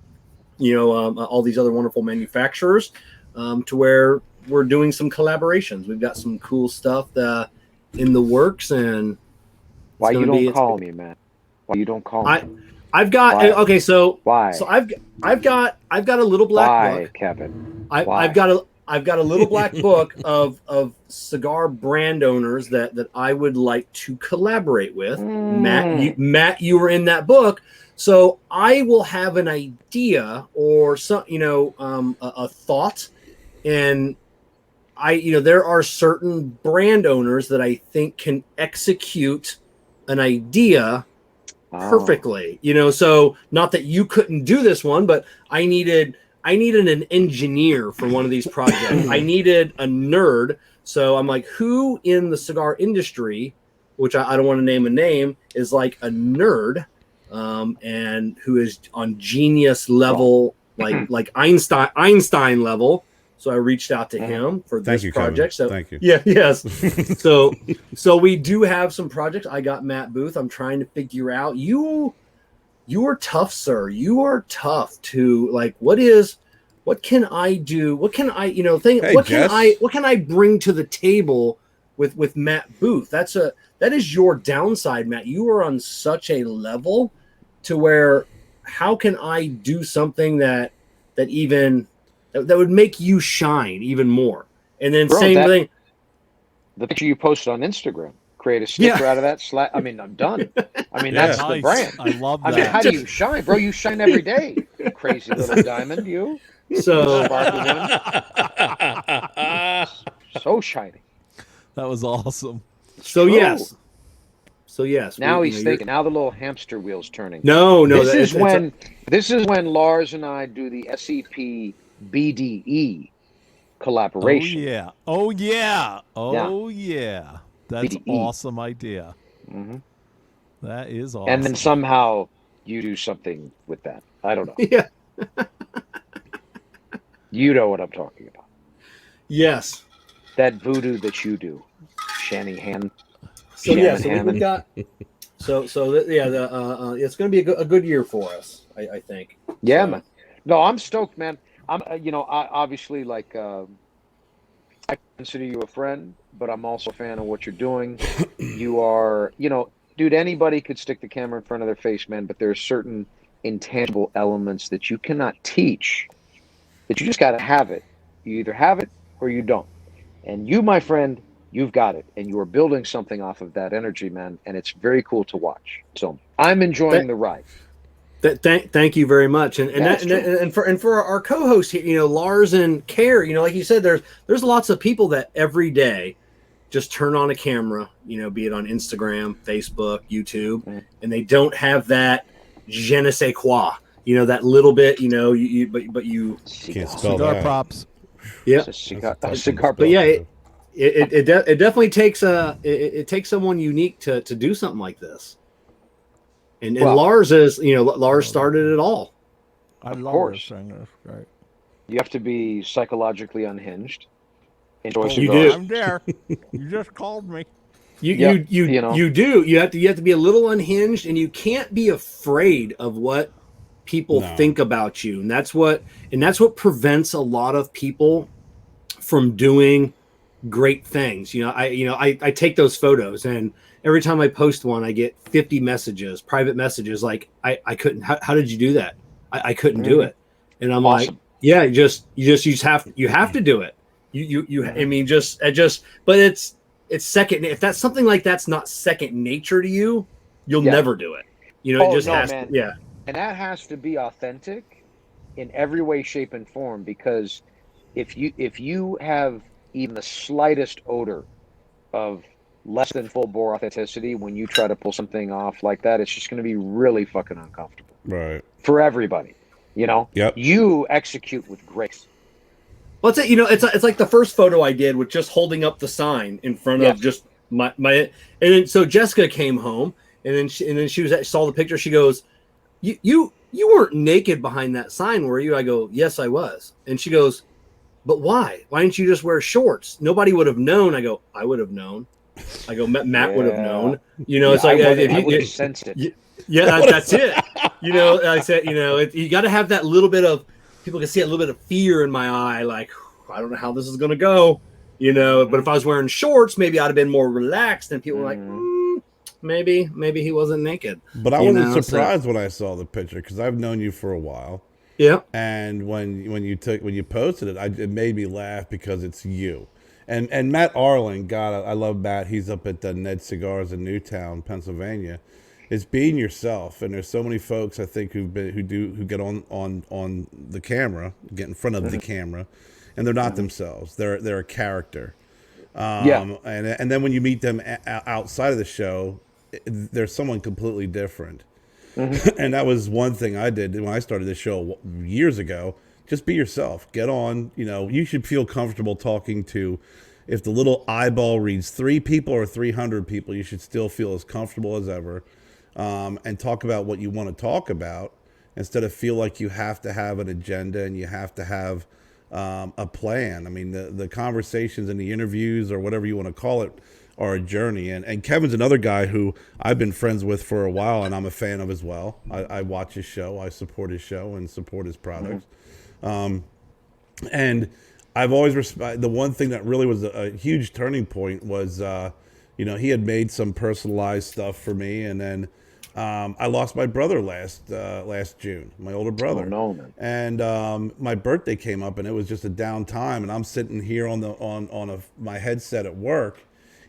all these other wonderful manufacturers, to where we're doing some collaborations. We've got some cool stuff in the works. And why you don't call me, Matt? Why you don't call me? I've got okay. So why? So I've got a little black book. Kevin? I've got a little black book of cigar brand owners that I would like to collaborate with. Matt, you were in that book, so I will have an idea or some, a thought, and there are certain brand owners that I think can execute an idea perfectly. So not that you couldn't do this one, but I needed an engineer for one of these projects. I needed a nerd. So I'm like, who in the cigar industry, which I don't want to name a name, is like a nerd, and who is on genius level, like Einstein level. So I reached out to him for this project. Kevin. So thank you. Yeah, yes. so we do have some projects. I got Matt Booth. I'm trying to figure out you are tough, sir. You are tough to what can I do? What can I, what can I bring to the table with Matt Booth? That is your downside, Matt. You are on such a level to where how can I do something that would make you shine even more? And then same thing. The picture you posted on Instagram, create a sticker out of that. I mean, I'm done. I mean, that's the Nice. brand. I love I that. mean, how do you shine, bro? You shine every day, you crazy little diamond. You So sparkly one, so shiny. That was awesome. It's so true. yes. So yes. Now we- he's you know, thinking. Now the little hamster wheel's turning. No, This that- is it's a- when Lars and I do the SEP BDE Oh collaboration. yeah. Oh yeah. Oh yeah. That's BDE. awesome idea. Mhm. That is awesome. And then somehow you do something with that. I don't know. yeah. You know what I'm talking about. Yes. That voodoo that you do, Shanahan. So yeah, Shannon so Hammond. we've got. It's going to be a good year for us, I think. Yeah, So, man. No, I'm stoked, man. I'm, I obviously like. I consider you a friend, but I'm also a fan of what you're doing. You are, dude. Anybody could stick the camera in front of their face, man. But there are certain intangible elements that you cannot teach. That you just got to have it. You either have it or you don't. And you, my friend, you've got it, and you are building something off of that energy, man. And it's very cool to watch. So I'm enjoying the ride. Thank you very much, and Yeah, for our co-hosts here, Lars and Care, like you said, there's lots of people that every day just turn on a camera, be it on Instagram, Facebook, YouTube, and they don't have that je ne sais quoi, that little bit, but you Can't spell cigar that. props. yeah. It's a cigar, That's a cigar. tough But yeah, spell. it definitely takes it takes someone unique to do something like this. And Well, Lars is, Lars started it all. I Of love course. this thing. That's great. You have to be psychologically unhinged. Enjoy You cigars. do. I'm there. You just called me. You Yep, you do. You have to be a little unhinged, and you can't be afraid of what people No. think about you. And that's what prevents a lot of people from doing great things. I take those photos, and every time I post one, I get 50 messages, private messages like, I couldn't, how did you do that? I couldn't do it. And I'm like, Awesome. yeah, you have to do it. I mean, but it's second. If that's something like that's not second nature to you, you'll never do it. It just has man. to, yeah. And that has to be authentic in every way, shape, and form. Because if you have even the slightest odor of less than full bore authenticity when you try to pull something off like that, it's just going to be really fucking uncomfortable Right. for everybody. Yep. You execute with grace. Well, it's like the first photo I did with just holding up the sign in front of just my, and then so Jessica came home, and then she saw the picture. She goes, you weren't naked behind that sign, were you? I go, yes, I was. And she goes, but why? Why didn't you just wear shorts? Nobody would have known. I go, I would have known. I go, Matt would have known. It's like I would have sensed it. That's it. I said, you got to have that little bit of, people can see a little bit of fear in my eye, like, I don't know how this is going to go, but if I was wearing shorts, maybe I'd have been more relaxed, and people were like, maybe he wasn't naked. But I wasn't surprised when I saw the picture, because I've known you for a while. Yeah. And when you posted it, it made me laugh because it's you. And Matt Arlen, God, I love Matt. He's up at the Ned Cigars in Newtown, Pennsylvania. It's being yourself, and there's so many folks I think who get on the camera, get in front of the camera, and they're not themselves. They're a character. And then when you meet them outside of the show, they're someone completely different. And that was one thing I did when I started this show years ago. Just be yourself. Get on. You should feel comfortable talking to. If the little eyeball reads 3 people or 300 people, you should still feel as comfortable as ever, and talk about what you want to talk about instead of feel like you have to have an agenda and you have to have a plan. I mean, the conversations and the interviews or whatever you want to call it are a journey. And Kevin's another guy who I've been friends with for a while, and I'm a fan of as well. I watch his show. I support his show and support his products. And I've always the one thing that really was a huge turning point was, he had made some personalized stuff for me, and then I lost my brother last June, my older brother. Oh, no, man. And my birthday came up, and it was just a down time, and I'm sitting here on my headset at work,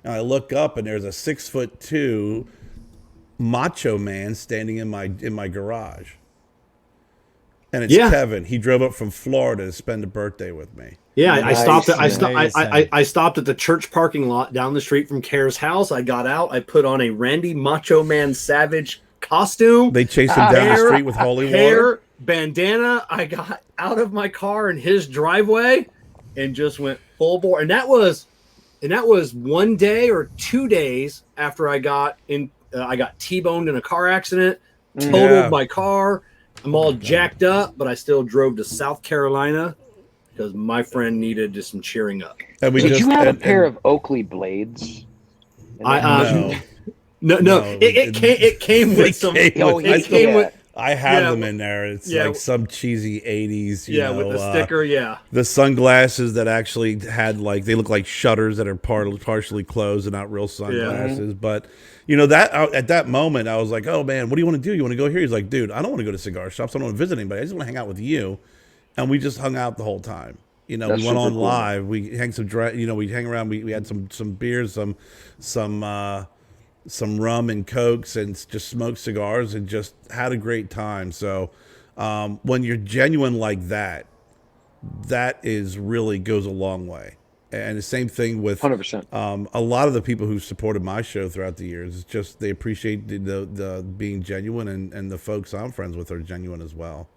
and I look up, and there's a 6'2" macho man standing in my garage. And it's Kevin. He drove up from Florida to spend a birthday with me. Yeah, Nice. I stopped at the church parking lot down the street from Care's house. I got out. I put on a Randy Macho Man Savage costume. They chased him down the street with holy water. Bandana. I got out of my car in his driveway and just went full bore. And that was 1 day or 2 days after I got in. I got T-boned in a car accident, totaled my car. I'm all jacked up, but I still drove to South Carolina because my friend needed just some cheering up. And Did you have a pair of Oakley blades? No. It came with some. I have them in there. It's like some cheesy 80s. You know, with the sticker, the sunglasses that actually had they look like shutters that are partially closed and not real sunglasses. But you know that at that moment I was like, oh man, what do you want to do? You want to go here? He's like, dude, I don't want to go to cigar shops. I don't want to visit anybody. I just want to hang out with you. And we just hung out the whole time. You know, we went on live. We hang we hang around. We had some beers, some rum and cokes, and just smoked cigars and just had a great time. So when you're genuine like that, that is really goes a long way. And the same thing with 100%. A lot of the people who supported my show throughout the years. It's just they appreciate the being genuine, and the folks I'm friends with are genuine as well.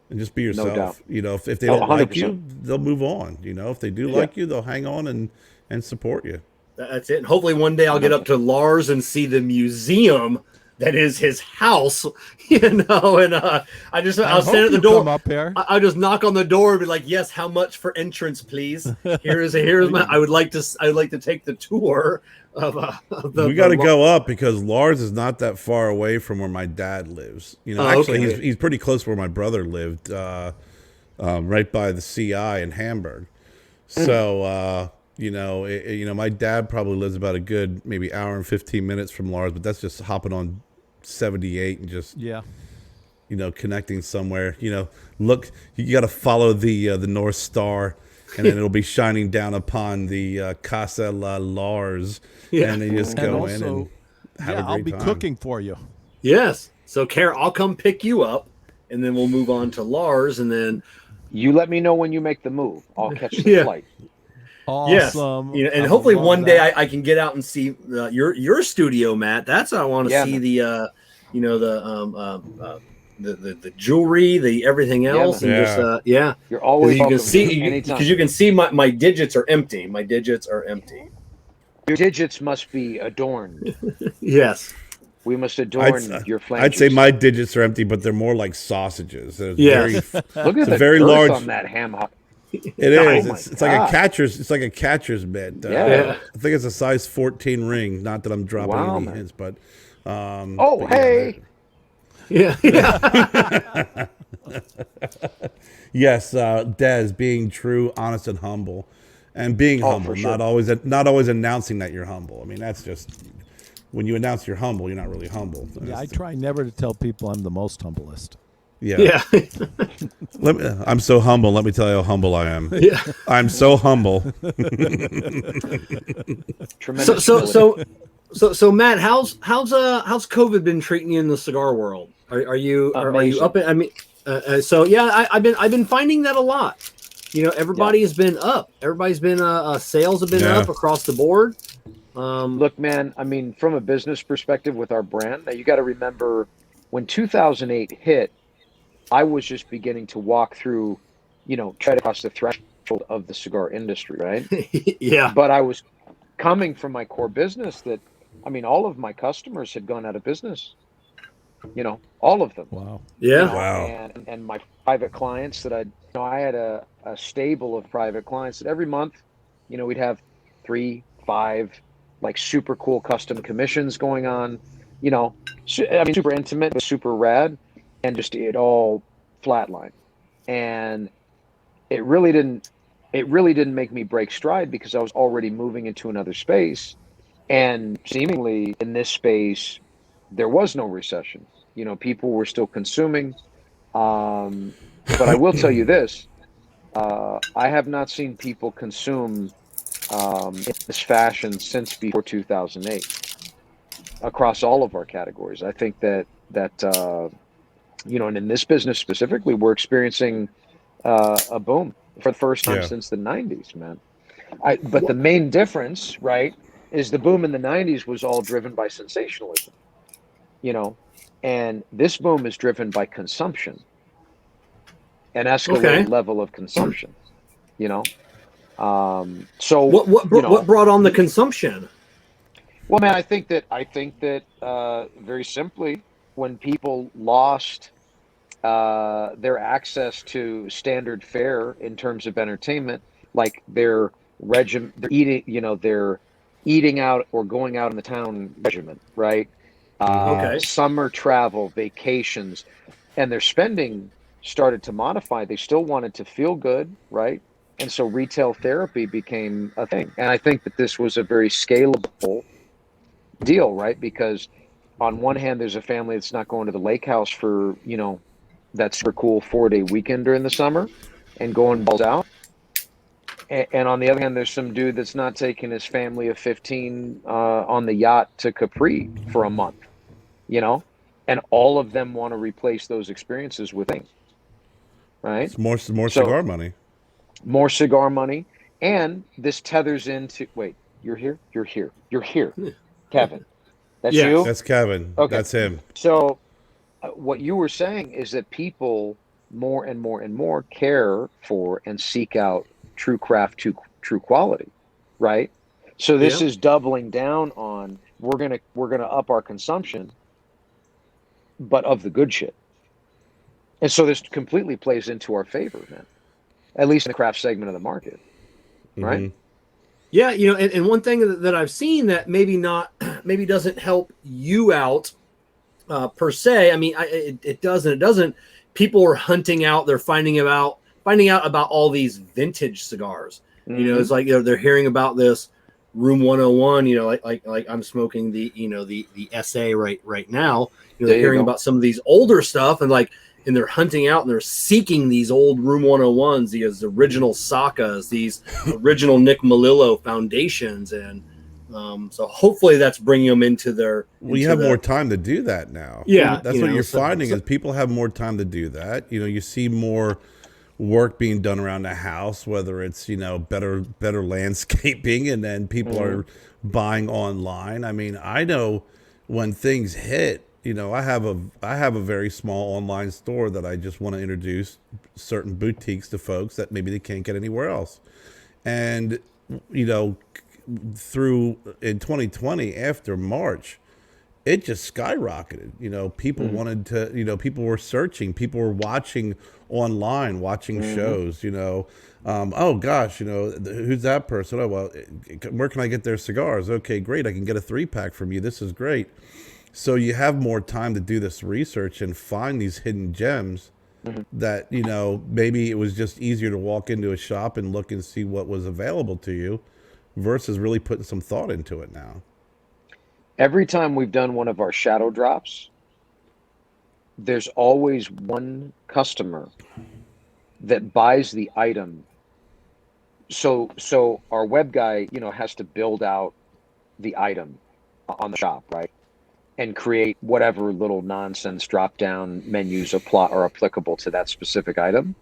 And just be yourself. No doubt. You know, if they don't 100%. like you, they'll move on. You know, if they do like you, they'll hang on and support you. That's it. And hopefully one day I'll get up to Lars and see the museum that is his house, you know, and I'll stand at the door. Come up here. I'll just knock on the door and be like, yes, how much for entrance, please? Here's my, I would like to take the tour of the. We got to go up because Lars is not that far away from where my dad lives. You know, he's pretty close to where my brother lived, right by the CI in Hamburg. So, you know, my dad probably lives about a good maybe hour and 15 minutes from Lars, but that's just hopping on 78 and just you know, connecting somewhere. You know, look, you got to follow the North Star, and then it'll be shining down upon the Casa La Lars, and then you just go in and have a great time. I'll be cooking for you. Yes. So, Kara, I'll come pick you up, and then we'll move on to Lars, and then you let me know when you make the move. I'll catch the flight. Awesome. Yes. You know, and hopefully one day I can get out and see your studio, Matt. That's how I want to see the you know, the jewelry, the everything else, and just You're always you can see because you can see my digits are empty. My digits are empty. Your digits must be adorned. Yes. We must adorn your flanges. I'd say my digits are empty, but they're more like sausages. Look at the very girth large on that ham hock. It is. It's like a catcher's. It's like a catcher's mitt. I think it's a size 14 ring. Not that I'm dropping any hints, but. Yes, Des, being true, honest, and humble, and being humble. Not always announcing that you're humble. I mean, that's just when you announce you're humble, you're not really humble. I try never to tell people I'm the most humblest. Yeah. I'm so humble. Let me tell you how humble I am. Yeah. I'm so humble. Tremendous. So Matt, how's COVID been treating you in the cigar world? Are you up? I mean, I've been finding that a lot. You know, everybody has been up. Everybody's been sales have been up across the board. Look, man. I mean, from a business perspective, with our brand, now you got to remember when 2008 hit. I was just beginning to walk through, you know, try to cross the threshold of the cigar industry, right? Yeah. But I was coming from my core business that, I mean, all of my customers had gone out of business. You know, all of them. Wow. Yeah. You know, Wow. And my private clients that I had a stable of private clients that every month, you know, we'd have 3, 5, like super cool custom commissions going on, you know, I mean, super intimate, but super rad. And just it all flatlined, and it really didn't make me break stride because I was already moving into another space, and seemingly in this space there was no recession. You know, people were still consuming, but I will tell you this: I have not seen people consume in this fashion since before 2008 across all of our categories. I think that and in this business specifically, we're experiencing a boom for the first time Yeah. since the 90s, man. But the main difference, right, is the boom in the 90s was all driven by sensationalism, and this boom is driven by consumption, an escalated Okay. level of consumption, So what brought on the consumption? Well, man, I think that very simply, when people lost their access to standard fare in terms of entertainment, like their they're eating, they're eating out or going out in the town regimen, right? Okay. Summer travel, vacations, and their spending started to modify. They still wanted to feel good, right? And so retail therapy became a thing. And I think that this was a very scalable deal, right? Because on one hand, there's a family that's not going to the lake house for, that super cool 4-day weekend during the summer and going balls out. And on the other hand, there's some dude that's not taking his family of 15 on the yacht to Capri for a month, and all of them want to replace those experiences with things, right? It's more So cigar money. more cigar money. And this tethers into, wait, you're here, Kevin. That's Yes. you? That's Kevin. Okay. That's him. So what you were saying is that people more and more and more care for and seek out true craft, true quality, right? So this is doubling down on we're gonna up our consumption, but of the good shit. And so this completely plays into our favor, man. At least in the craft segment of the market, right? Mm-hmm. Yeah, and one thing that I've seen that maybe doesn't help you out per se. I mean, it doesn't. It doesn't. People are hunting out. They're finding out about all these vintage cigars. Mm-hmm. It's like they're hearing about this Room 101. Like I'm smoking the SA right now. They're hearing about some of these older stuff and they're hunting out and they're seeking these old Room 101s, these original Sakas, these original Nick Melillo foundations, and so hopefully that's bringing them into their. We have more time to do that now. Yeah, that's what you're finding is people have more time to do that. You see more work being done around the house, whether it's better landscaping, and then people are buying online. I mean, I know when things hit. I have a very small online store that I just want to introduce certain boutiques to folks that maybe they can't get anywhere else. And, through in 2020 after March, it just skyrocketed. People wanted to, people were searching, people were watching online, watching shows, oh gosh, who's that person? Oh, well, where can I get their cigars? Okay, great. I can get a 3-pack from you. This is great. So you have more time to do this research and find these hidden gems that, maybe it was just easier to walk into a shop and look and see what was available to you versus really putting some thought into it now. Every time we've done one of our shadow drops, there's always one customer that buys the item. So our web guy, has to build out the item on the shop, right? And create whatever little nonsense drop-down menus are applicable to that specific item.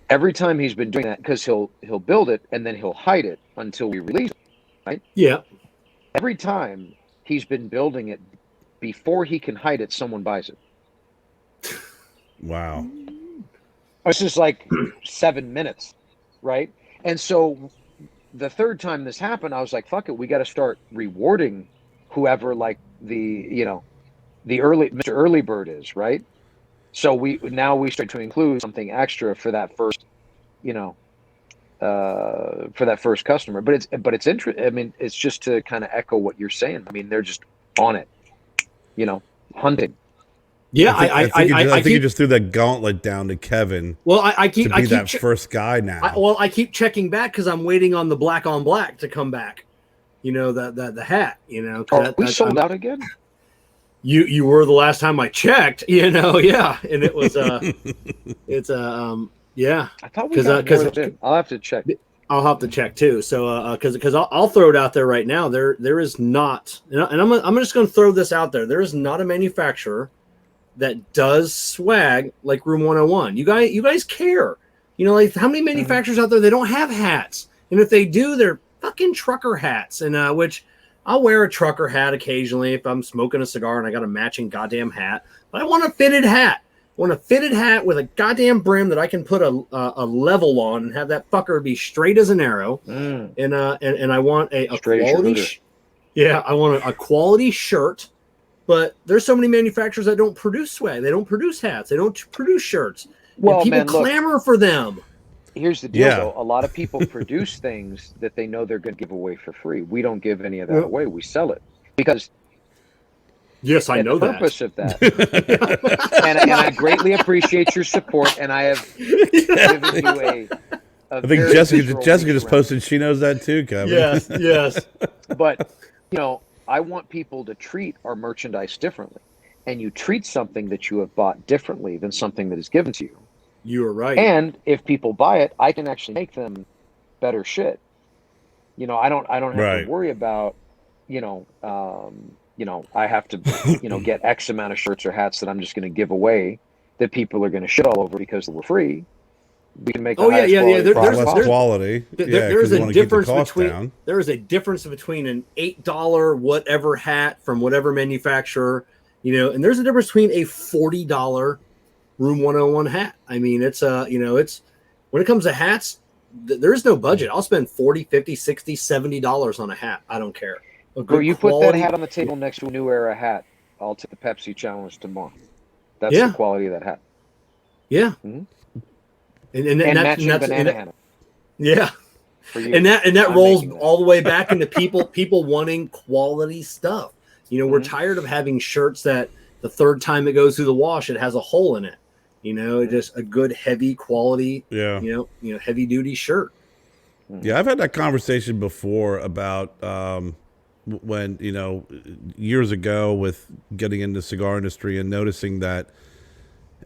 Every time he's been doing that, because he'll build it and then he'll hide it until we release it, right? Yeah. Every time he's been building it, before he can hide it, someone buys it. Wow. It's just like 7 minutes, right? And so the third time this happened, I was like, fuck it, we got to start rewarding whoever the Mr. Early Bird is, right? So we start to include something extra for that first, customer. But it's interesting. I mean, it's just to kind of echo what you're saying. I mean, they're just on it, hunting. Yeah, I think you just threw that gauntlet down to Kevin. Well, I keep that first guy now. I keep checking back because I'm waiting on the black on black to come back. The hat. We sold out again. You were the last time I checked. Yeah, and it was yeah. I thought we got more than I'll have to check. I'll have to check too. So, because I'll throw it out there right now. There is not, and I'm just going to throw this out there. There is not a manufacturer that does swag like Room 101. You guys care. You know, like how many manufacturers out there they don't have hats, and if they do, they're fucking trucker hats. And which I'll wear a trucker hat occasionally if I'm smoking a cigar and I got a matching goddamn hat. But I want a fitted hat. I want a fitted hat with a goddamn brim that I can put a level on and have that fucker be straight as an arrow. And I want a quality. I want a quality shirt. But there's so many manufacturers that don't produce swag. They don't produce hats. They don't produce shirts. Well, and people clamor for them. Here's the deal, though. A lot of people produce things that they know they're going to give away for free. We don't give any of that away. We sell it because. Yes, I know the purpose of that. and I greatly appreciate your support. And I have given you I think Jessica just posted. She knows that too, Kevin. Yes. But I want people to treat our merchandise differently, and you treat something that you have bought differently than something that is given to you. You are right. And if people buy it, I can actually make them better shit. I don't have to worry about, I have to, get X amount of shirts or hats that I'm just going to give away that people are going to shit all over because they were free. We can make There's quality. There's a difference between there is a difference between an $8 whatever hat from whatever manufacturer, and there's a difference between a $40 Room 101 hat. I mean, it's it's when it comes to hats, there's no budget. I'll spend $40, $50, $60, $70 on a hat. I don't care. You put that hat on the table next to a New Era hat. I'll take the Pepsi challenge tomorrow. That's the quality of that hat. Yeah. Mm-hmm. And matching banana hat. Yeah. And that rolls all the way back into people wanting quality stuff. We're tired of having shirts that the third time it goes through the wash, it has a hole in it. Just a good heavy quality, heavy duty shirt. Yeah, I've had that conversation before about when, years ago with getting into the cigar industry and noticing that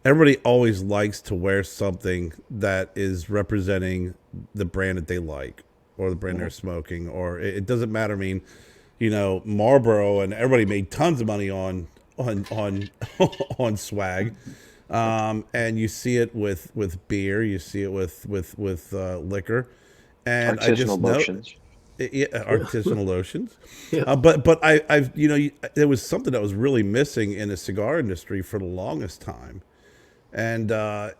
everybody always likes to wear something that is representing the brand that they like or the brand they're smoking, or it doesn't matter. I mean, Marlboro and everybody made tons of money on swag. And you see it with beer, you see it with liquor, and artisanal lotions. Artisanal lotions. Yeah. But I've there was something that was really missing in the cigar industry for the longest time, and I've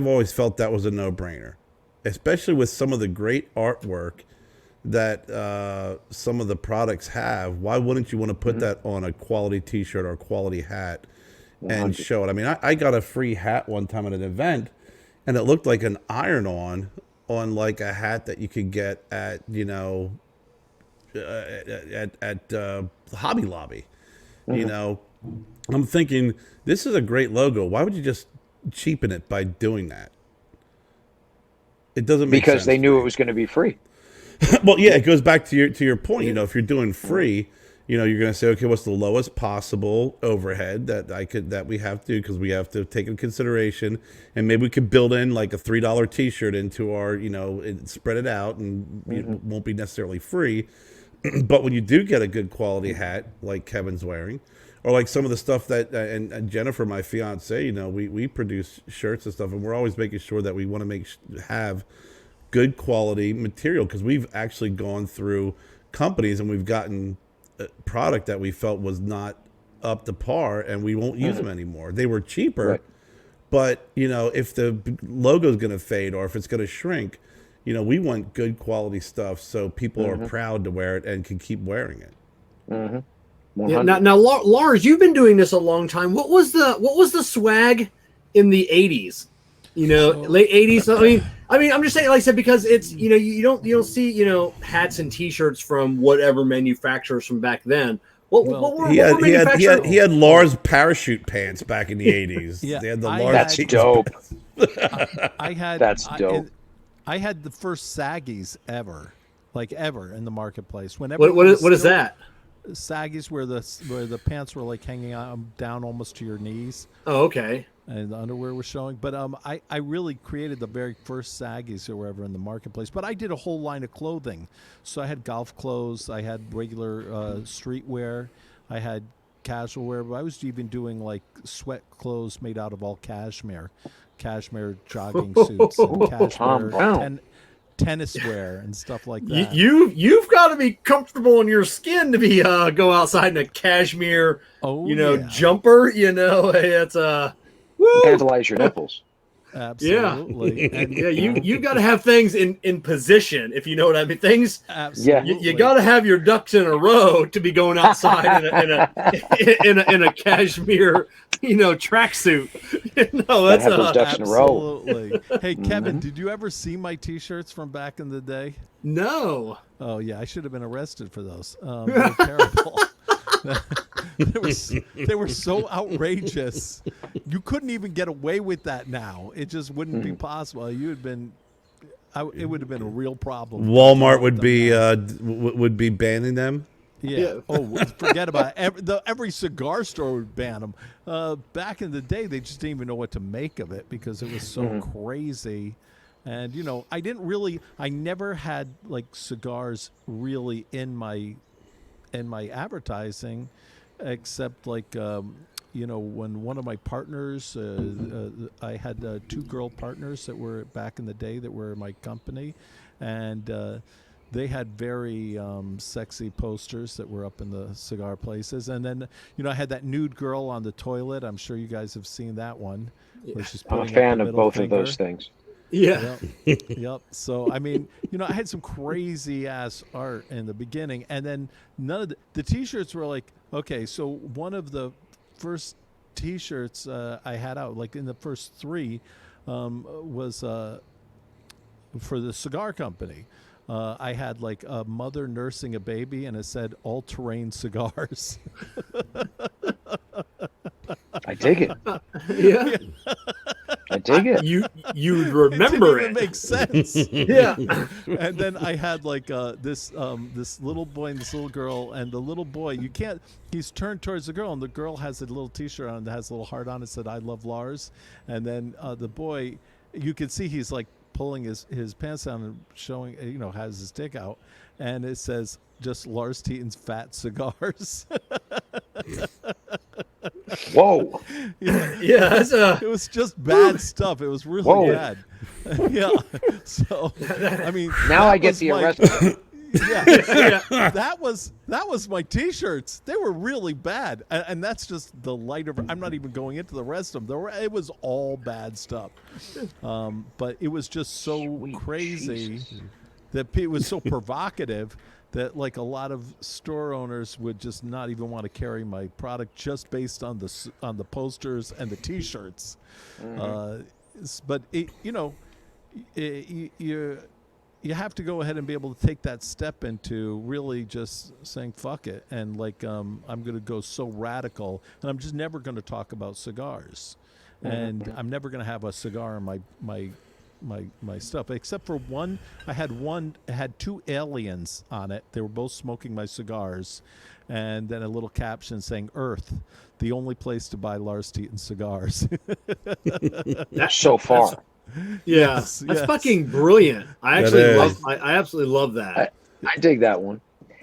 always felt that was a no-brainer, especially with some of the great artwork that some of the products have. Why wouldn't you want to put that on a quality T-shirt or a quality hat and show it? I mean, I got a free hat one time at an event, and it looked like an iron-on like a hat that you could get at Hobby Lobby. I'm thinking, this is a great logo. Why would you just cheapen it by doing that? It doesn't make sense. Because they knew it was going to be free. Well, yeah, it goes back to your point. If you're doing free, you're going to say, okay, what's the lowest possible overhead that we have to do, because we have to take into consideration, and maybe we could build in like a $3 T-shirt into our, spread it out, and it won't be necessarily free. But when you do get a good quality hat like Kevin's wearing, or like some of the stuff that and Jennifer, my fiance, we produce shirts and stuff, and we're always making sure that we want to have good quality material, because we've actually gone through companies and we've gotten a product that we felt was not up to par, and we won't use them anymore. They were cheaper, but if the logo is going to fade or if it's going to shrink, we want good quality stuff so people are proud to wear it and can keep wearing it. Yeah, now, Lars, you've been doing this a long time. What was the swag in the 80s? Late 80s. I mean, I'm just saying, like I said, because it's you don't see hats and T-shirts from whatever manufacturers from back then. He had Lars parachute pants back in the 80s. Yeah, they had the Lars. That's dope. That's dope. I had the first saggies ever in the marketplace. Whenever what is that? Saggies where the pants were like hanging down almost to your knees. Oh, okay. and the underwear was showing. But I really created the very first saggies that were ever in the marketplace. But I did a whole line of clothing. So I had golf clothes, I had regular streetwear, I had casual wear. But I was even doing like sweat clothes made out of all cashmere jogging suits, and Tom Brown. tennis wear and stuff like that. You've got to be comfortable in your skin to be go outside in a cashmere, jumper. It's Tantalize your nipples. Absolutely. And you've got to have things in position, if you know what I mean. Things. Absolutely. You got to have your ducks in a row to be going outside in a cashmere, tracksuit. That's those ducks in a row. Absolutely. Hey, Kevin, did you ever see my T-shirts from back in the day? No. Oh yeah, I should have been arrested for those. They were terrible. They were so outrageous. You couldn't even get away with that now. It just wouldn't be possible. It would have been a real problem. Walmart would be banning them. Yeah. Oh, forget about it. Every cigar store would ban them. Back in the day, they just didn't even know what to make of it because it was so crazy. And I never had like cigars really in my advertising, except like when one of my partners, I had two girl partners that were back in the day that were in my company, and they had very sexy posters that were up in the cigar places. And then I had that nude girl on the toilet. I'm sure you guys have seen that one. Where she's I'm a fan of both of those things. Yeah. Yep. So, I mean, I had some crazy ass art in the beginning, and then none of the T-shirts were like, okay, so one of the first T-shirts I had out, like in the first three, was for the cigar company. I had like a mother nursing a baby, and it said all-terrain cigars. I dig it. Yeah. I dig it. You'd remember it. Didn't even make sense. Yeah. And then I had like this little boy and this little girl, and the little boy, he's turned towards the girl, and the girl has a little T-shirt on that has a little heart on it, said "I love Lars," and then the boy, you can see he's like pulling his pants down and showing, has his dick out, and it says just Lars Tetens Fat Cigars. Whoa. Yeah, it was just bad stuff. It was really bad. Yeah. So, I mean, now I get the arrest. Yeah. That was my T-shirts. They were really bad, and that's just the lighter. I'm not even going into the rest of them. It was all bad stuff, but it was just so crazy that it was so provocative that like a lot of store owners would just not even want to carry my product just based on the posters and the T-shirts. But you have to go ahead and be able to take that step into really just saying fuck it, and like I'm going to go so radical, and I'm just never going to talk about cigars, and I'm never going to have a cigar in my stuff, except for one. I had two aliens on it. They were both smoking my cigars, and then a little caption saying "Earth, the only place to buy Lars Tetens cigars." That's so far. That's fucking brilliant. I absolutely love that. I dig that one.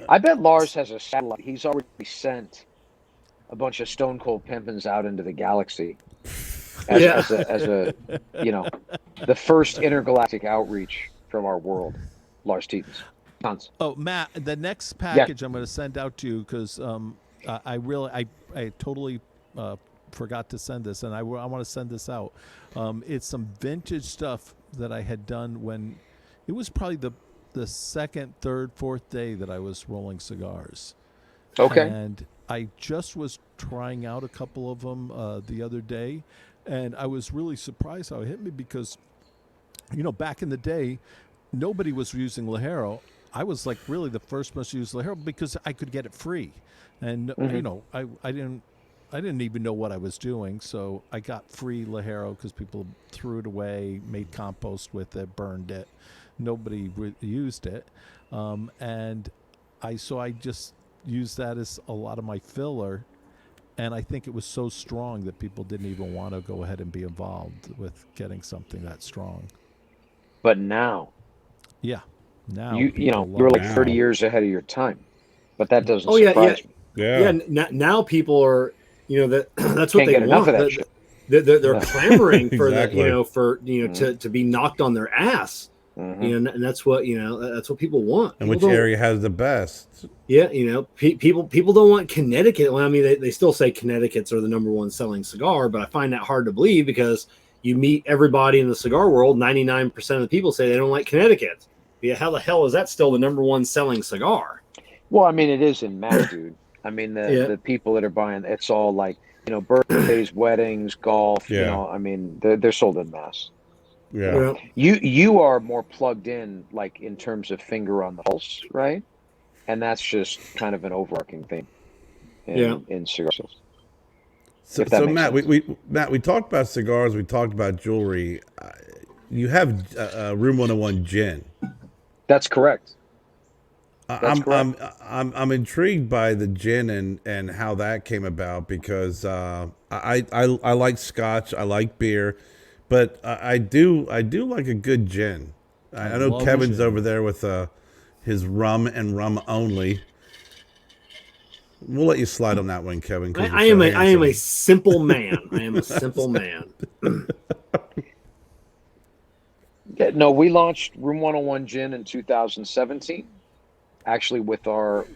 I bet Lars has a satellite. He's already sent a bunch of Stone Cold Pimpins out into the galaxy as a the first intergalactic outreach from our world. Lars Tetens. Tons. Oh, Matt, the next package I'm going to send out to you, because I totally forgot to send this, and I want to send this out. It's some vintage stuff that I had done when it was probably the second, third, fourth day that I was rolling cigars. Okay. And I just was trying out a couple of them the other day, and I was really surprised how it hit me because, back in the day, nobody was using Ligero. I was like really the first one to use Ligero because I could get it free, and I didn't even know what I was doing, so I got free Ligero because people threw it away, made compost with it, burned it. Nobody used it, and I just used that as a lot of my filler, And I think it was so strong that people didn't even want to go ahead and be involved with getting something that strong. But now, Yeah. Now you people you're love like it. 30 years ahead of your time. But that doesn't Oh yeah, surprise me. yeah. Now people are, that's what Can't they get enough want. of that shit. They're Yeah. clamoring for Exactly. to be knocked on their ass. Mhm. And that's what that's what people want. And People which don't. area has the best? Yeah, people don't want Connecticut. Well, I mean, they still say Connecticut's are the number one selling cigar, but I find that hard to believe because you meet everybody in the cigar world. 99% of the people say they don't like Connecticut. Yeah, how the hell is that still the number one selling cigar? Well, I mean, it is in mass, dude. I mean, Yeah, the people that are buying, it's all like, birthdays, weddings, golf. Yeah. I mean, they're sold in mass. Yeah. You are more plugged in, like in terms of finger on the pulse, right? And that's just kind of an overarching thing yeah. in cigar sales, So, if that so makes Matt, sense. we talked about cigars. We talked about jewelry. You have Room 101 gin. That's correct. That's I'm correct. I'm I'm intrigued by the gin and how that came about because I like Scotch, I like beer, but I do like a good gin. I I know love Kevin's gin. over there with his rum and rum only. We'll let you slide on that one, Kevin, because you're I so am a handsome. simple man. I am a simple man. Yeah, no, we launched Room 101 Gin in 2017, actually with our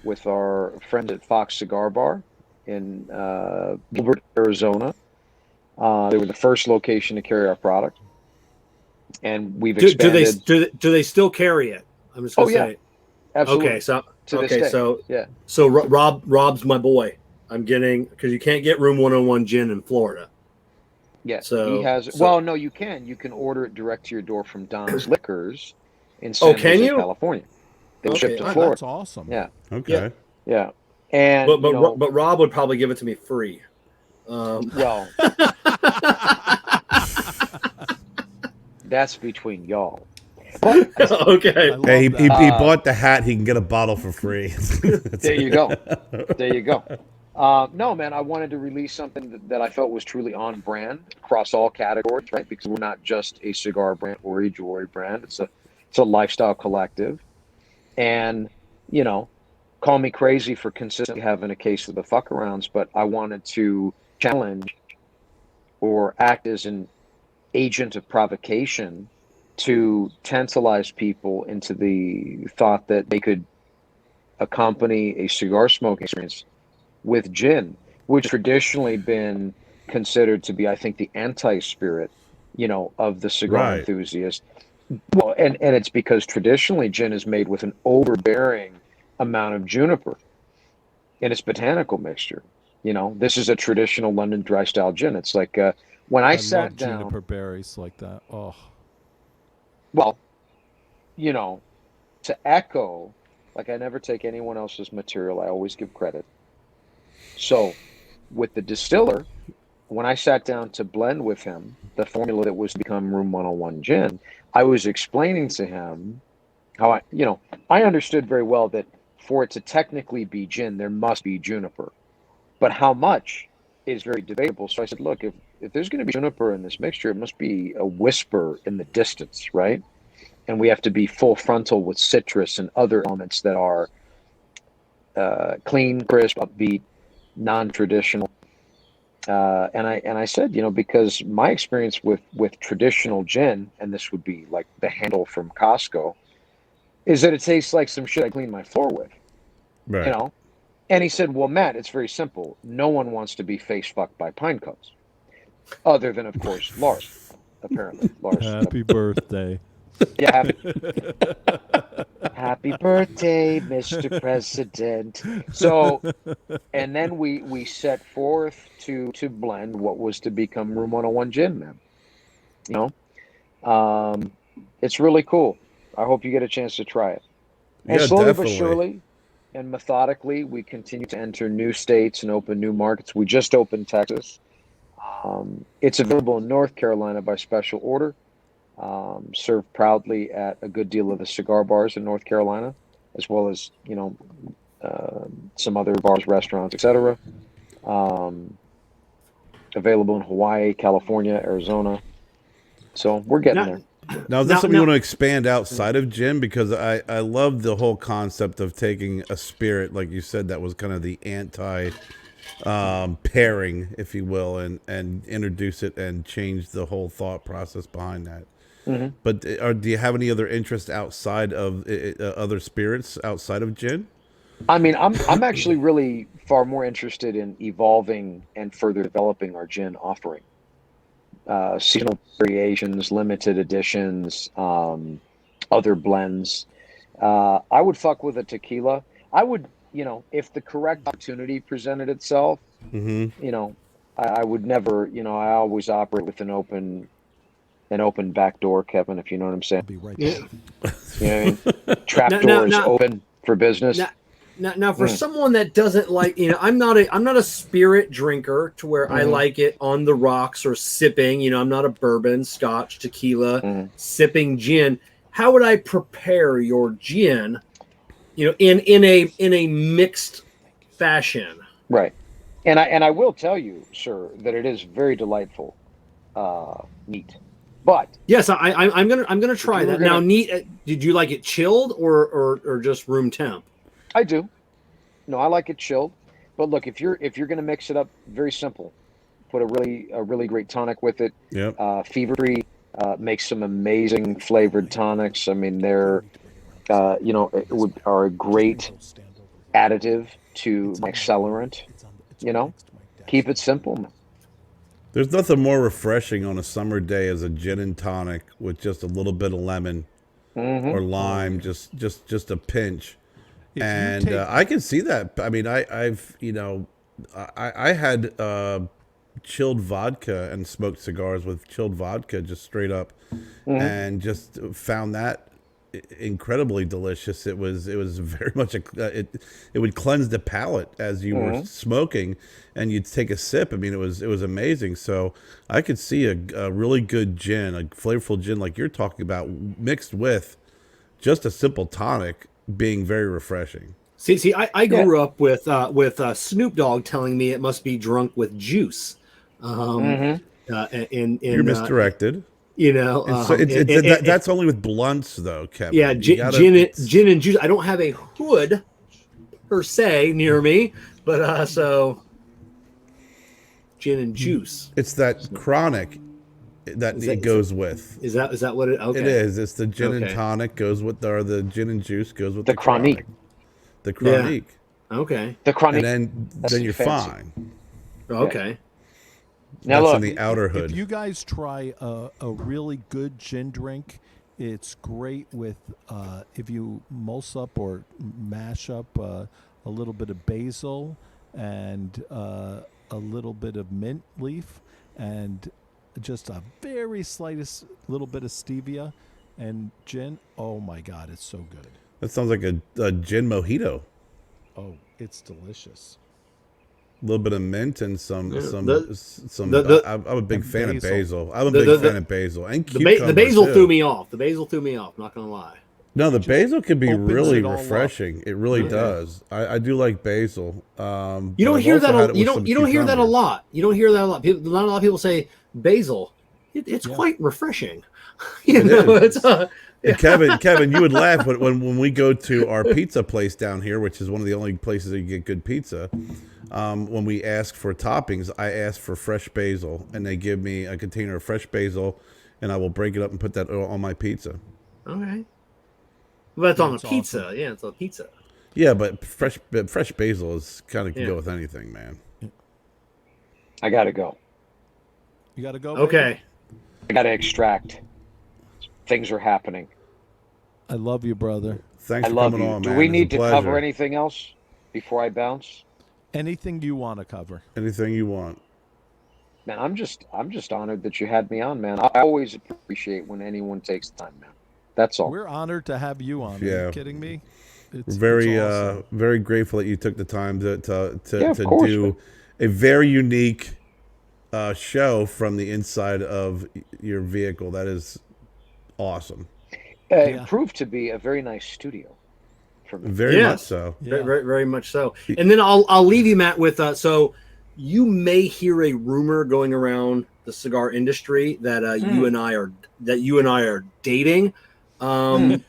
friends at Fox Cigar Bar in Gilbert, Arizona. They were the first location to carry our product, and we've expanded. Do they still carry it? I'm just Oh gonna yeah, say. Okay, absolutely. so To this day, yeah. Rob's my boy. I'm getting because you can't get Room 101 gin in Florida. Yeah, he So has. so Well, no, you can. You can order it direct to your door from Don's Liquors in oh, San can Jose, you? California. They will ship Okay, to Oh, Florida. that's awesome. Yeah, yeah, Okay. yeah. And but Rob would probably give it to me free. well, that's between y'all. But Okay. I Hey, love he that. bought the hat. He can get a bottle for free. there you go. There you go. No, man, I wanted to release something that I felt was truly on brand across all categories, right? Because we're not just a cigar brand or a jewelry brand. It's a lifestyle collective. And, you know, call me crazy for consistently having a case of the fuck arounds, but I wanted to challenge or act as an agent of provocation to tantalize people into the thought that they could accompany a cigar smoking experience with gin, which traditionally been considered to be, I think, the anti-spirit, of the cigar Right. enthusiast. Well, and it's because traditionally gin is made with an overbearing amount of juniper in its botanical mixture. This is a traditional London dry style gin. It's like when I I love sat down, juniper berries like that. Oh, well, you know, to echo, like I never take anyone else's material. I always give credit. So with the distiller, when I sat down to blend with him the formula that was to become Room 101 gin, I was explaining to him how I understood very well that for it to technically be gin, there must be juniper, but how much is very debatable. So I said, look, if there's going to be juniper in this mixture, it must be a whisper in the distance, right? And we have to be full frontal with citrus and other elements that are clean, crisp, upbeat, non-traditional. And I said, because my experience with traditional gin, and this would be like the handle from Costco, is that it tastes like some shit I cleaned my floor with, you Right. know. And he said, well, Matt, it's very simple. No one wants to be face fucked by pine cones, other than, of course, Lars. Apparently, Lars. happy birthday. Yeah, happy birthday, Mr. President. So, and then we set forth to blend what was to become Room 101 Gin, man. You it's really cool. I hope you get a chance to try it. And Yeah, slowly but definitely. surely and methodically, we continue to enter new states and open new markets. We just opened Texas. It's available in North Carolina by special order. Served proudly at a good deal of the cigar bars in North Carolina, as well as some other bars, restaurants, etc. Available in Hawaii, California, Arizona. So we're getting there. Now, is that something you want to expand outside of gin? Because I love the whole concept of taking a spirit, like you said, that was kind of the anti pairing, if you will, and introduce it and change the whole thought process behind that. Mm-hmm. But do you have any other interest outside of other spirits outside of gin? I mean, I'm actually really far more interested in evolving and further developing our gin offering. Seasonal variations, limited editions, other blends. I would fuck with a tequila. I would, if the correct opportunity presented itself, I would never, I always operate with an open back door, Kevin, if you know what I'm saying. I'll be right Yeah. back. You know what I mean? Trap door is open for business. Now, for someone that doesn't like, I'm not a spirit drinker to where I like it on the rocks or sipping. I'm not a bourbon, scotch, tequila, sipping gin. How would I prepare your gin, in a mixed fashion? Right, and I will tell you, sir, that it is very delightful, neat. But yes, I'm gonna try that now. Neat. Did you like it chilled or just room temp? I do. No, I like it chilled. But look, if you're going to mix it up, very simple. Put a really great tonic with it. Yep. Fever Tree makes some amazing flavored tonics. I mean, they're are a great additive to my accelerant. Keep it simple. There's nothing more refreshing on a summer day as a gin and tonic with just a little bit of lemon or lime, just a pinch. And I can see that. I mean, I had chilled vodka and smoked cigars with chilled vodka, just straight up, and just found that incredibly delicious. It was very much it would cleanse the palate as you were smoking, and you'd take a sip. I mean, it was amazing. So I could see a really good gin, a flavorful gin like you're talking about, mixed with just a simple tonic, being very refreshing. See, I grew up with Snoop Dogg telling me it must be drunk with juice. You're misdirected. That's only with blunts, though, Kevin. Yeah, gin and juice. I don't have a hood per se near me, but so gin and juice. It's that chronic that it goes with. Is that what it? Okay. It is. It's the gin and tonic goes with, or the gin and juice goes with the chronic. The chronic. Yeah. Okay. The chronic. And then you're fine. Okay. Now that's look, in the outer hood. If you guys try a really good gin drink, it's great with if you mulch up or mash up a little bit of basil and a little bit of mint leaf and just a very slightest little bit of stevia and gin. Oh my God, it's so good. That sounds like a gin mojito. Oh, it's delicious. A little bit of mint and some. I'm a big fan of basil. I'm a big fan of basil and cucumber. The basil too. threw me off. The basil threw me off. Not gonna lie. No, the basil can be really refreshing. Up. It really does. I do like basil. You don't hear that. You don't hear that a lot. You don't hear that a lot. Not a lot of people say basil. It's quite refreshing. Kevin, you would laugh when we go to our pizza place down here, which is one of the only places that you get good pizza. When we ask for toppings, I ask for fresh basil, and they give me a container of fresh basil, and I will break it up and put that on my pizza. Okay. Well, that's on a pizza. Awesome. Yeah, it's on pizza. Yeah, but fresh basil is kind of can go with anything, man. I gotta go. You gotta go. Okay. Baby? I gotta extract. Things are happening. I love you, brother. Thanks for coming on, man. Do we need to cover anything else before I bounce? Anything you want to cover. Anything you want. Man, I'm just honored that you had me on, man. I always appreciate when anyone takes the time, man. That's all. We're honored to have you on. Are you kidding me? It's awesome. Very grateful that you took the time to do a very unique show from the inside of your vehicle. That is awesome. It proved to be a very nice studio for me. Very much so. Yeah. Very, very much so. And then I'll leave you, Matt, with so you may hear a rumor going around the cigar industry that you and I are dating. I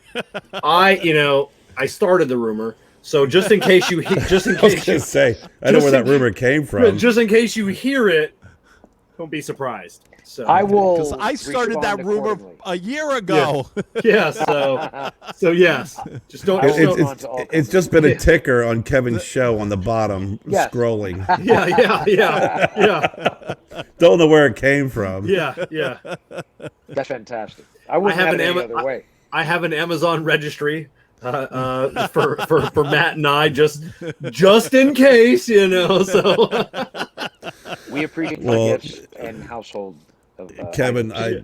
started the rumor, so just in case you I was gonna say, I know where that rumor came from. Just in case you hear it, don't be surprised. So I will. Because I started that rumor accordingly. a year ago. Yeah. So yes, just don't. It's just been a ticker on Kevin's show on the bottom, Yes. scrolling. Yeah. Don't know where it came from. Yeah. That's fantastic. I wouldn't have it any other way. I have an Amazon registry for Matt and I just in case, So We appreciate my gifts and household. Kevin, I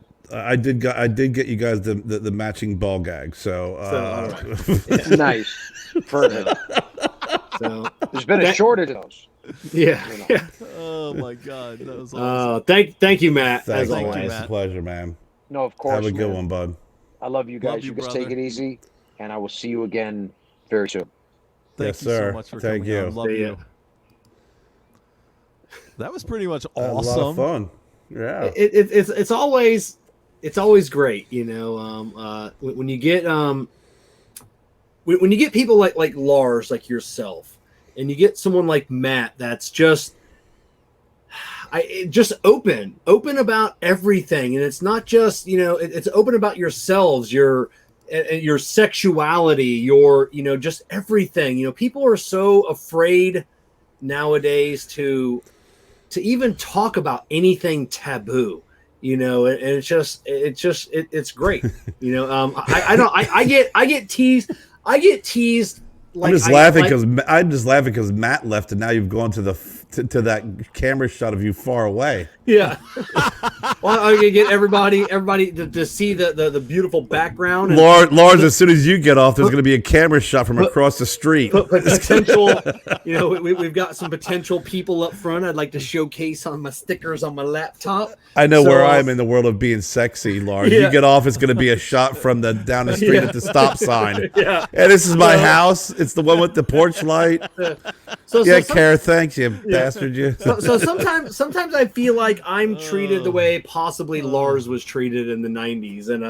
did get you guys the matching ball gag. So It's nice. Perfect. So there's been a shortage of those. Yeah. Oh my God, that was awesome. Thank you, Matt. Thank as you, always. man. It's a pleasure, man. No, of course. Have a good man. one, bud. I love you guys. Love you, guys brother. take it easy, and I will see you again very soon. Thank Yes, you sir. so much for Thank coming you. on. Love See ya. you. That was pretty much That was awesome. a lot of fun. Yeah. It's always great, when you get when you get people like Lars, like yourself, and you get someone like Matt that's just open about everything, and it's not just it's open about yourselves, your sexuality, your just everything. People are so afraid nowadays to even talk about anything taboo, and it's great. I get teased. Like, I'm just laughing because Matt left, and now you've gone to that camera shot of you far away. Yeah. Well, I'm gonna get everybody to see the beautiful background. And Lars, as soon as you get off, there's going to be a camera shot from across the street. potential, we've got some potential people up front. I'd like to showcase on my stickers on my laptop. I know where I am in the world of being sexy, Lars. Yeah. You get off, it's going to be a shot from down the street at the stop sign. Yeah. And this is my house. It's the one with the porch light. So Kara, thanks, you bastard. You. So sometimes I feel like I'm treated the way possibly Lars was treated in the 90s, and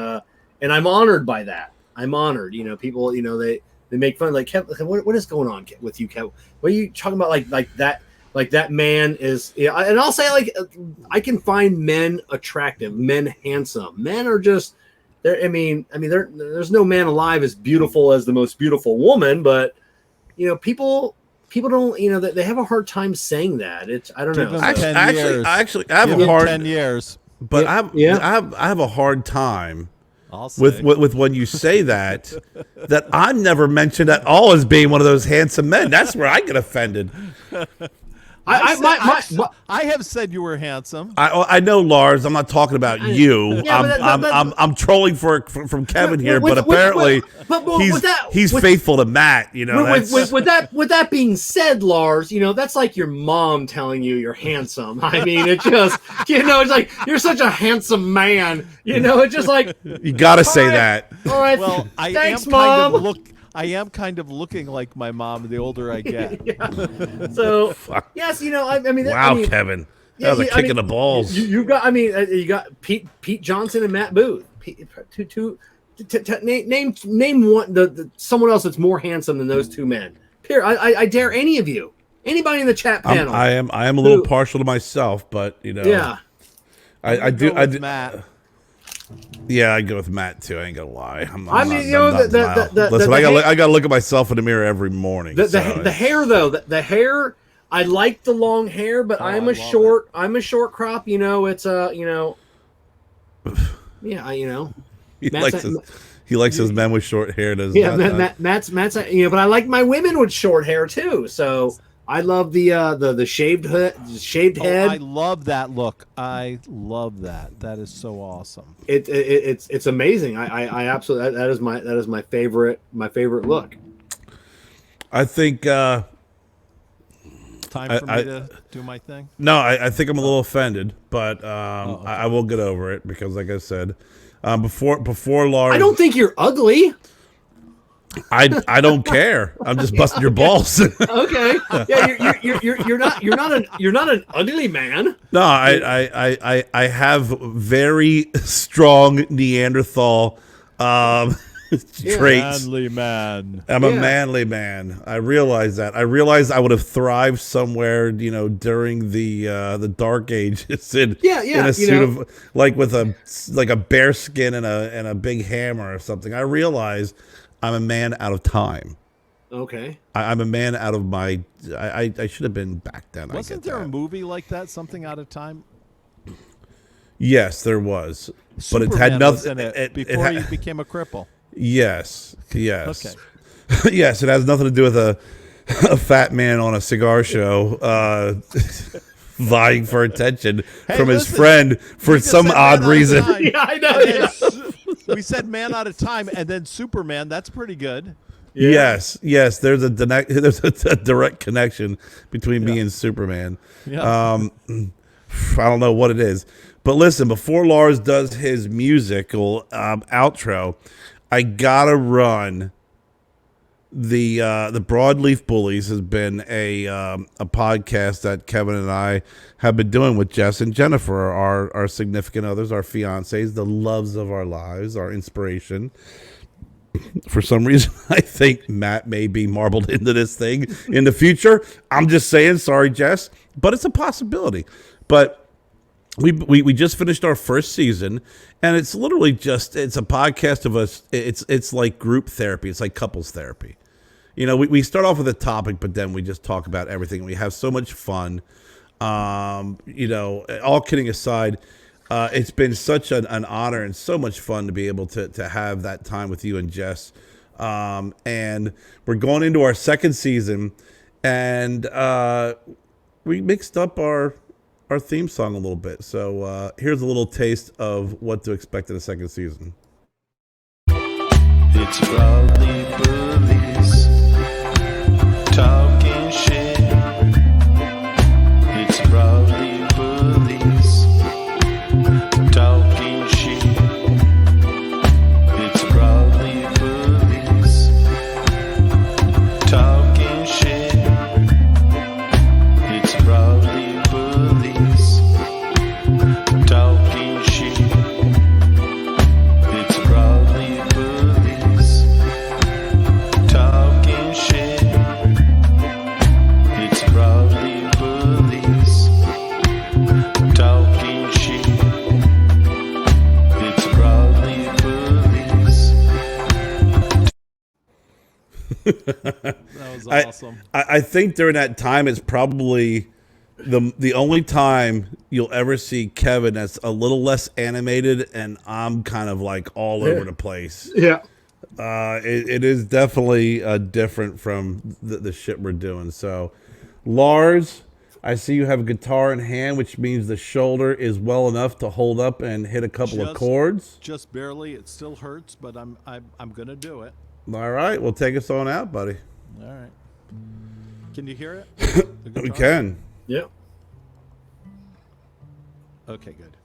I'm honored by that. I'm honored. People, they make fun like, Kev, what is going on with you, Kev? What are you talking about? Like that man is, and I'll say, like, I can find men attractive, men handsome. Men are just there. There's no man alive as beautiful as the most beautiful woman, but people don't, they have a hard time saying that. I don't know. Actually, I have Give a him hard 10 years. but I have a hard time with when you say that I'm never mentioned at all as being one of those handsome men. That's where I get offended. I have said you were handsome. I know, Lars. I'm not talking about you. Yeah, I'm trolling from Kevin here, but apparently he's faithful to Matt. With that being said, Lars, that's like your mom telling you you're handsome. It's just it's like you're such a handsome man. It's just like you got to say that. All right. Well, thanks, Mom. I am kind of looking like my mom the older I get. Yeah. So yes, Kevin, that was a kick in the balls. You got Pete Johnson and Matt Booth. Name one someone else that's more handsome than those two men. Here, I dare any of you, anybody in the chat panel. I am a little partial to myself, but yeah, I do Matt. Yeah, I go with Matt too. I ain't gonna lie. Listen, I gotta look at myself in the mirror every morning. The hair, though, the hair. I like the long hair, but I'm a short crop. It's he likes his men with short hair. Matt's but I like my women with short hair too. So I love the shaved head. I love that look. I love that. That is so awesome. It's amazing. I absolutely that is my favorite look. I think time for me to do my thing. No, I think I'm a little offended, but okay. I will get over it because, like I said, before Lars, I don't think you're ugly. I don't care. I'm just busting your balls. Okay. Yeah, you're not an ugly man. No, I have very strong Neanderthal traits. Manly man. I'm a manly man. I realize that. I realize I would have thrived somewhere, during the Dark Ages in a suit of like with a bear skin and a big hammer or something. I realize I'm a man out of time. Okay. I'm a man out of my. I should have been back then. Wasn't there a movie like that? Something Out of Time. Yes, there was, but it Superman had was nothing in it before he became a cripple. Yes. Okay. Yes, it has nothing to do with a fat man on a cigar show vying for attention from his friend for some odd reason. Yeah, I know. Yeah. We said man out of time, and then Superman. That's pretty good. Yeah. Yes. There's a direct connection between me and Superman. Yeah. I don't know what it is, but listen. Before Lars does his musical outro, I gotta run. The Broadleaf Bullies has been a podcast that Kevin and I have been doing with Jess and Jennifer, our significant others, our fiancés, the loves of our lives, our inspiration. For some reason, I think Matt may be marbled into this thing in the future. I'm just saying, sorry, Jess, but it's a possibility. But we just finished our first season, and it's literally it's a podcast of us. It's like group therapy. It's like couples therapy. We start off with a topic, but then we just talk about everything. We have so much fun. All kidding aside, it's been such an honor and so much fun to be able to have that time with you and Jess. And we're going into our second season, and we mixed up our theme song a little bit. So here's a little taste of what to expect in the second season. It's Proudly Bullies talking shit. It's Proudly Bullies talking shit. It's Proudly Bullies talking shit. It's Proudly Bullies talking shit. It's Proudly Bullies talking shit. It's Proudly Bullies talking shit. It's Proudly Bullies. That was awesome. I think during that time, it's probably the only time you'll ever see Kevin that's a little less animated, and I'm kind of like all over the place. Yeah. It is definitely different from the shit we're doing. So, Lars, I see you have a guitar in hand, which means the shoulder is well enough to hold up and hit a couple of chords. Just barely. It still hurts, but I'm gonna do it. All right, well, take us on out, buddy. All right. Can you hear it? We can. Yep. Okay, good.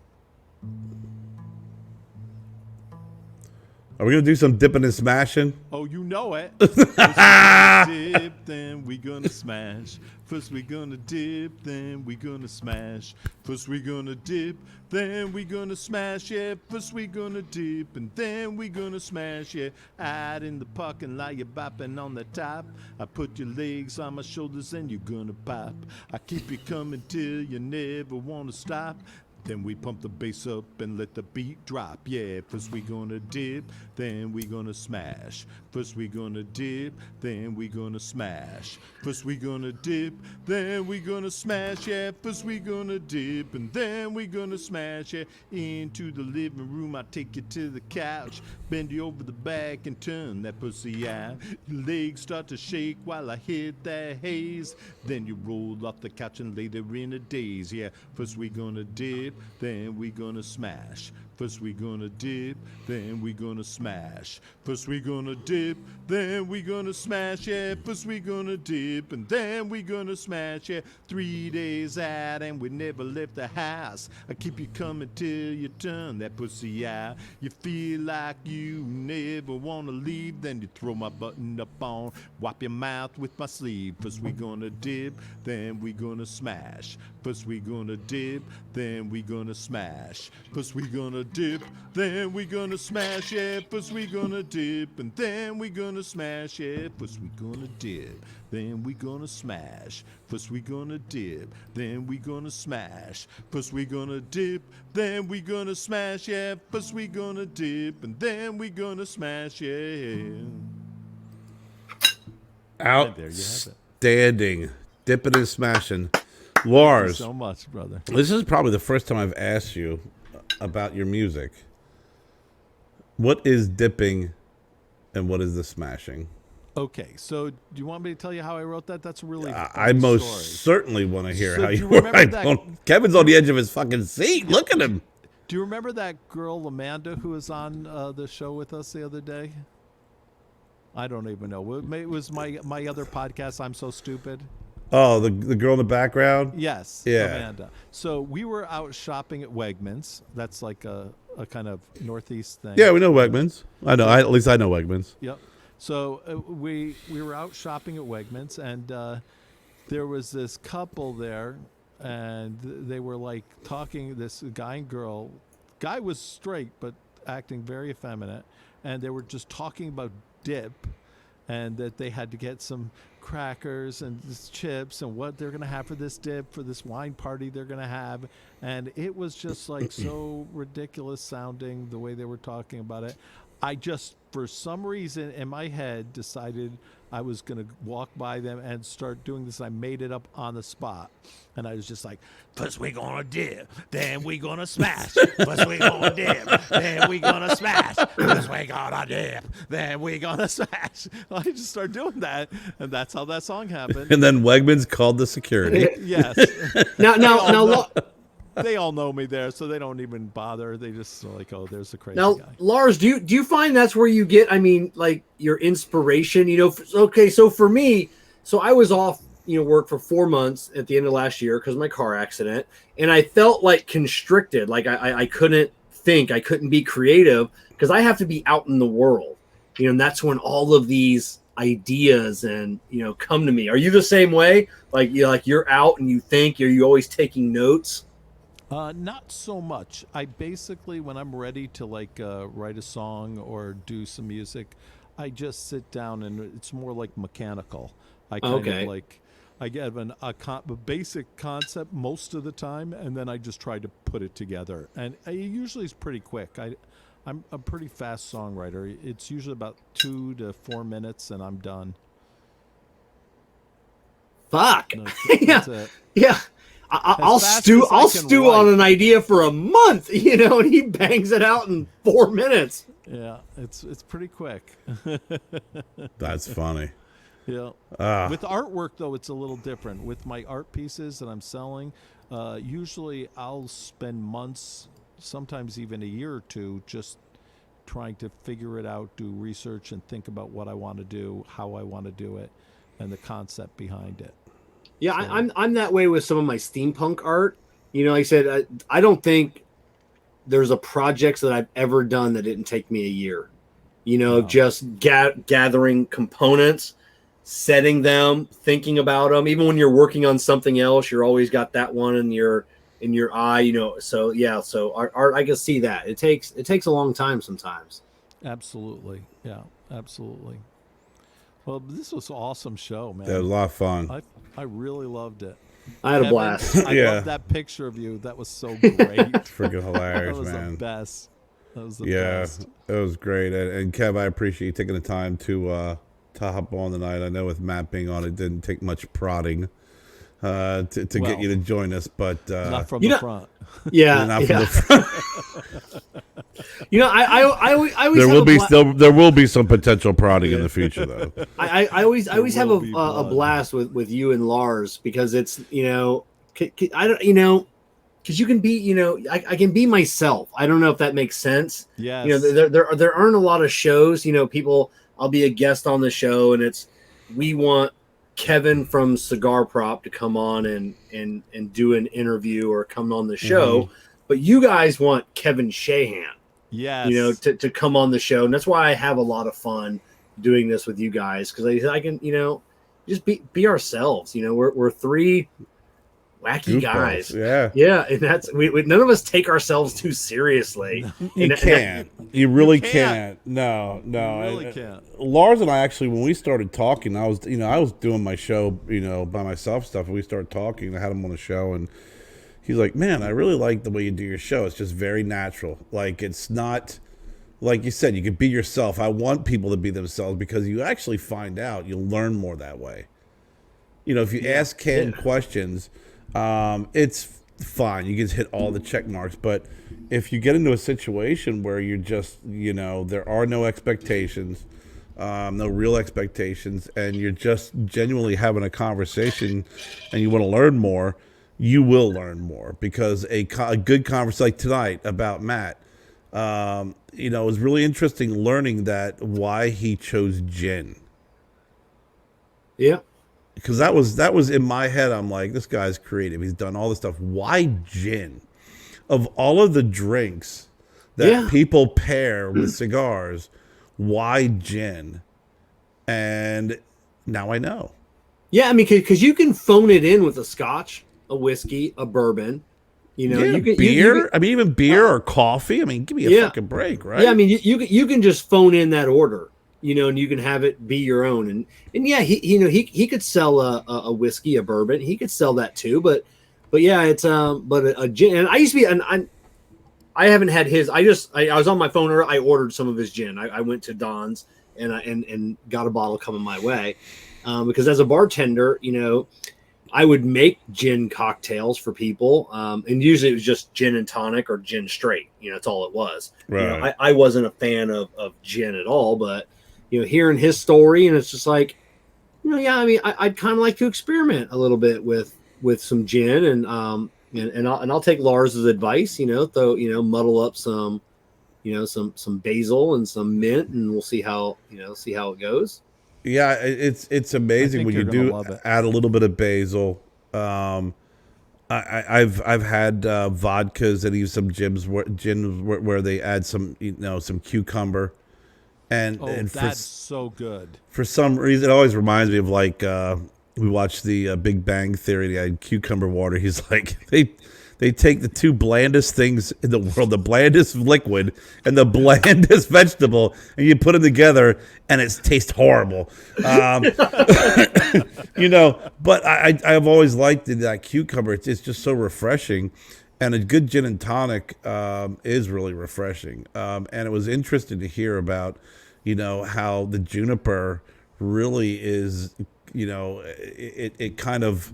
Are we gonna do some dipping and smashing? Oh, you know it. First we gonna dip, then we gonna smash. First we gonna dip, then we gonna smash. First we gonna dip, then we gonna smash. Yeah, first we gonna dip, and then we gonna smash. Yeah, out in the parking lot, you're bopping on the top. I put your legs on my shoulders, and you're gonna pop. I keep you coming till you never wanna stop. Then we pump the bass up and let the beat drop. Yeah, first we gonna dip, then we gonna smash. First we gonna dip, then we gonna smash. First we gonna dip, then we gonna smash. Yeah, first we gonna dip, and then we gonna smash. Yeah, into the living room, I take you to the couch. Bend you over the back and turn that pussy out. Your legs start to shake while I hit that haze. Then you roll off the couch and later in a daze. Yeah, first we gonna dip, then we gonna smash. First we gonna dip, then we gonna smash. First we gonna dip, then we gonna smash. Yeah, first we gonna dip, and then we gonna smash. Yeah, 3 days out, and we never left the house. I keep you coming till you turn that pussy out. You feel like you never wanna leave, then you throw my button up on, wipe your mouth with my sleeve. First we gonna dip, then we gonna smash. First we gonna dip, then we gonna smash. First we gonna dip, then we gonna smash. Yeah, first we gonna dip, and then we gonna smash. Yeah, first we gonna dip, then we gonna smash. First we gonna dip, then we gonna smash. First we gonna dip, then we gonna smash. Yeah, first we gonna dip, and then we gonna smash. Yeah. And there you have it. Outstanding. Dipping and smashing. Thank you Lars, so much, brother. this is probably the first time I've asked you about your music. What is dipping and what is the smashing? Okay, so do you want me to tell you how I wrote that? That's a really I funny most story. certainly want to hear So how do you you remember write. that- Kevin's on the edge of his fucking seat. Look at him. Do you remember that girl Amanda who was on the show with us the other day? I don't even know. It was my other podcast. I'm so stupid. Oh, the girl in the background? Yes, Yeah. Amanda. So we were out shopping at Wegmans. That's like a kind of Northeast thing. Yeah, we know Wegmans. I know. At least I know Wegmans. Yep. So we were out shopping at Wegmans, and there was this couple there, and they were like talking. This guy and girl. Guy was straight, but acting very effeminate, and they were just talking about dip, and that they had to get some crackers and chips and what they're going to have for this dip for this wine party they're going to have. And it was just like so ridiculous sounding the way they were talking about it. I just, for some reason in my head, decided I was going to walk by them and start doing this. I made it up on the spot. And I was just like, first we going to dip, then we going to smash. First we going to dip, then we going to smash. First we going to dip, then we going to smash. I just started doing that. And that's how that song happened. And then Wegmans called the security. Yes. Now, They all know me there, so they don't even bother. They just are like, oh, there's the crazy Now, guy. Lars, do you find that's where you get, I mean, like your inspiration? You know, okay, so for me, so I was off, work for 4 months at the end of last year because of my car accident, and I felt like constricted, like I couldn't think, I couldn't be creative because I have to be out in the world, and that's when all of these ideas and come to me. Are you the same way? Like you're out and you think, are you always taking notes? Not so much. I basically, when I'm ready to write a song or do some music, I just sit down and it's more like mechanical. I kind of I get a basic concept most of the time, and then I just try to put it together. And it usually is pretty quick. I'm a pretty fast songwriter. It's usually about 2 to 4 minutes, and I'm done. Fuck. That's it. Yeah. I'll stew on an idea for a month, and he bangs it out in 4 minutes. Yeah, it's pretty quick. That's funny. Yeah. With artwork, though, it's a little different. With my art pieces that I'm selling, usually I'll spend months, sometimes even a year or two, just trying to figure it out, do research, and think about what I want to do, how I want to do it, and the concept behind it. Yeah, so, I'm that way with some of my steampunk art. Like I said, I don't think there's a project that I've ever done that didn't take me a year. Of just gathering components, setting them, thinking about them. Even when you're working on something else, you're always got that one in your eye. So yeah. So art, I can see that it takes a long time sometimes. Absolutely, yeah, absolutely. Well, this was an awesome show, man. That was a lot of fun. I really loved it. I had a blast. I love that picture of you. That was so great. Freaking hilarious, that was man. The best. That was the best. It was great. And Kev, I appreciate you taking the time to hop on tonight. I know with Matt being on, it didn't take much prodding to get you to join us, but not from the front. Yeah, not from the front. I always there will be some potential prodding in the future, though. I always have a blast with you and Lars because it's I don't because you can be, I can be myself. I don't know if that makes sense. Yes. There aren't a lot of shows, people, I'll be a guest on the show and we want Kevin from Cigar Prop to come on and do an interview or come on the show, but you guys want Kevin Shahan, Yes. to come on the show. And that's why I have a lot of fun doing this with you guys. Cause I can, just be ourselves. We're three wacky guys. Yeah. And that's, we none of us take ourselves too seriously. You can't. You really can't. No. You really can't. Lars and I actually, when we started talking, I was doing my show, by myself stuff, and we started talking. I had him on the show, and he's like, "Man, I really like the way you do your show. It's just very natural. Like, it's not, like you said, you can be yourself. I want people to be themselves because you actually find out, you'll learn more that way. If you ask canned questions, it's fine. You can hit all the check marks. But if you get into a situation where you're just, there are no expectations, no real expectations, and you're just genuinely having a conversation and you want to learn more, you will learn more because a good conversation like tonight about Matt, it was really interesting learning that why he chose gin. Yeah. Because that was in my head. I'm like, this guy's creative. He's done all this stuff. Why gin? Of all of the drinks that people pair with cigars, why gin? And now I know. Yeah, I mean, because you can phone it in with a scotch, a whiskey, a bourbon. You can beer. I mean, even beer or coffee. I mean, give me a fucking break, right? Yeah, I mean, you can just phone in that order. And you can have it be your own. And yeah, he could sell a whiskey, a bourbon. He could sell that too. But yeah, it's but a gin. And I used to be, and I haven't had his. I was on my phone. I ordered some of his gin. I went to Don's and got a bottle coming my way, because as a bartender, I would make gin cocktails for people, and usually it was just gin and tonic or gin straight. That's all it was. Right. I wasn't a fan of gin at all, but hearing his story, and it's just like, I mean, I'd kind of like to experiment a little bit with some gin, and I'll take Lars's advice, muddle up some, some basil and some mint, and we'll see how it goes. Yeah, it's amazing when you do add a little bit of basil. I've had vodkas and even some gins where they add some some cucumber, and that's so good. For some reason, it always reminds me of like we watched the Big Bang Theory. They had cucumber water. He's like they take the two blandest things in the world, the blandest liquid and the blandest vegetable, and you put them together, and it tastes horrible. But I've always liked that cucumber. It's just so refreshing, and a good gin and tonic is really refreshing. And it was interesting to hear about, how the juniper really is, it kind of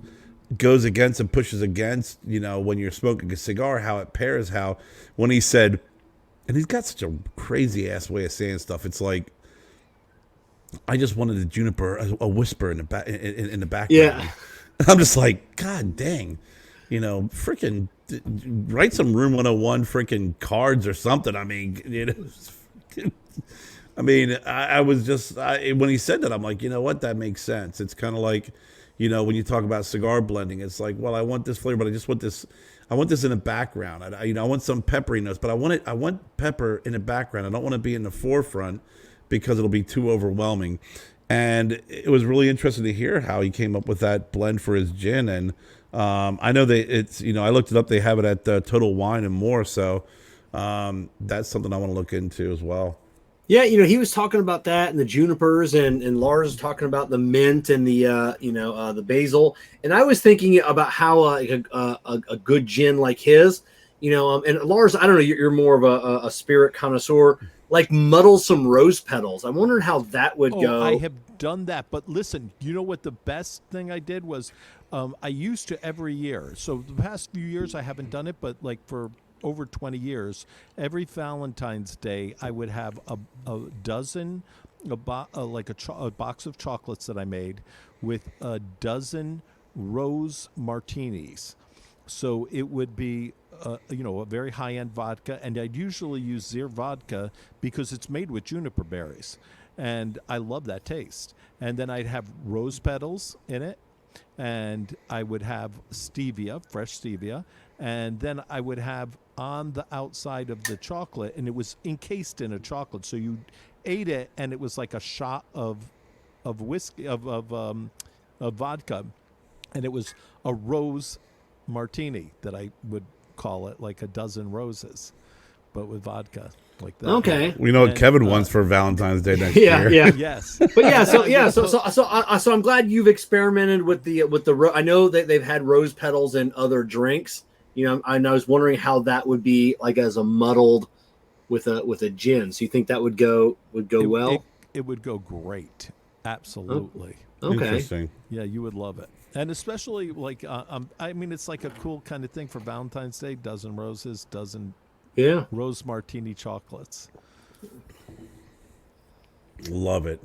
goes against and pushes against, when you're smoking a cigar, how it pairs, how when he said, and he's got such a crazy ass way of saying stuff. It's like, I just wanted the juniper, a whisper in the background. Yeah. I'm just like, God dang, freaking write some Room 101 freaking cards or something. I mean, I was just, when he said that, I'm like, what, that makes sense. It's kind of like, when you talk about cigar blending, it's like, well, I want this flavor, but I just want this. I want this in the background. I want some peppery notes, but I want pepper in the background. I don't want to be in the forefront because it'll be too overwhelming. And it was really interesting to hear how he came up with that blend for his gin. And I know I looked it up. They have it at Total Wine and More. So that's something I want to look into as well. Yeah, he was talking about that and the junipers, and Lars was talking about the mint and the the basil. And I was thinking about how a good gin like his, and Lars, I don't know, you're more of a spirit connoisseur, like muddle some rose petals. I wondered how that would go. I have done that, but listen, what the best thing I did was, I used to every year. So the past few years I haven't done it, but like for over 20 years, every Valentine's Day, I would have a dozen, a box of chocolates that I made with a dozen rose martinis. So it would be, a very high-end vodka, and I'd usually use Zier vodka because it's made with juniper berries, and I love that taste. And then I'd have rose petals in it, and I would have stevia, fresh stevia, and then I would have on the outside of the chocolate, and it was encased in a chocolate, so you ate it, and it was like a shot of whiskey of vodka, and it was a rose martini that I would call it, like a dozen roses, but with vodka like that. Okay. We know what And, Kevin wants for Valentine's Day next Yeah, year. yeah. Yes. But so I'm glad you've experimented with the. I know that they've had rose petals in other drinks. And I was wondering how that would be like as a muddled with a gin. So you think that would go well? It would go great. Absolutely. Okay. Interesting. Yeah, you would love it. And especially like, I mean, it's like a cool kind of thing for Valentine's Day. Dozen roses, dozen Yeah. rose martini chocolates. Love it.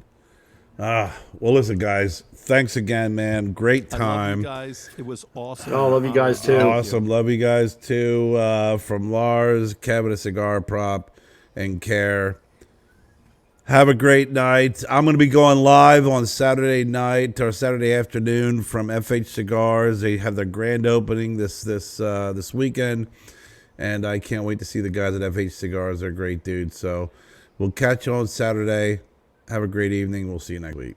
Well, listen, guys. Thanks again, man. Great I love time. you guys. It was awesome. Oh, love you guys, too. Awesome. Love you guys too. From Lars, Kevin, a cigar prop, and Care. Have a great night. I'm going to be going live on Saturday night or Saturday afternoon from FH Cigars. They have their grand opening this weekend, and I can't wait to see the guys at FH Cigars. They're great dudes. So we'll catch you on Saturday. Have a great evening. We'll see you next week.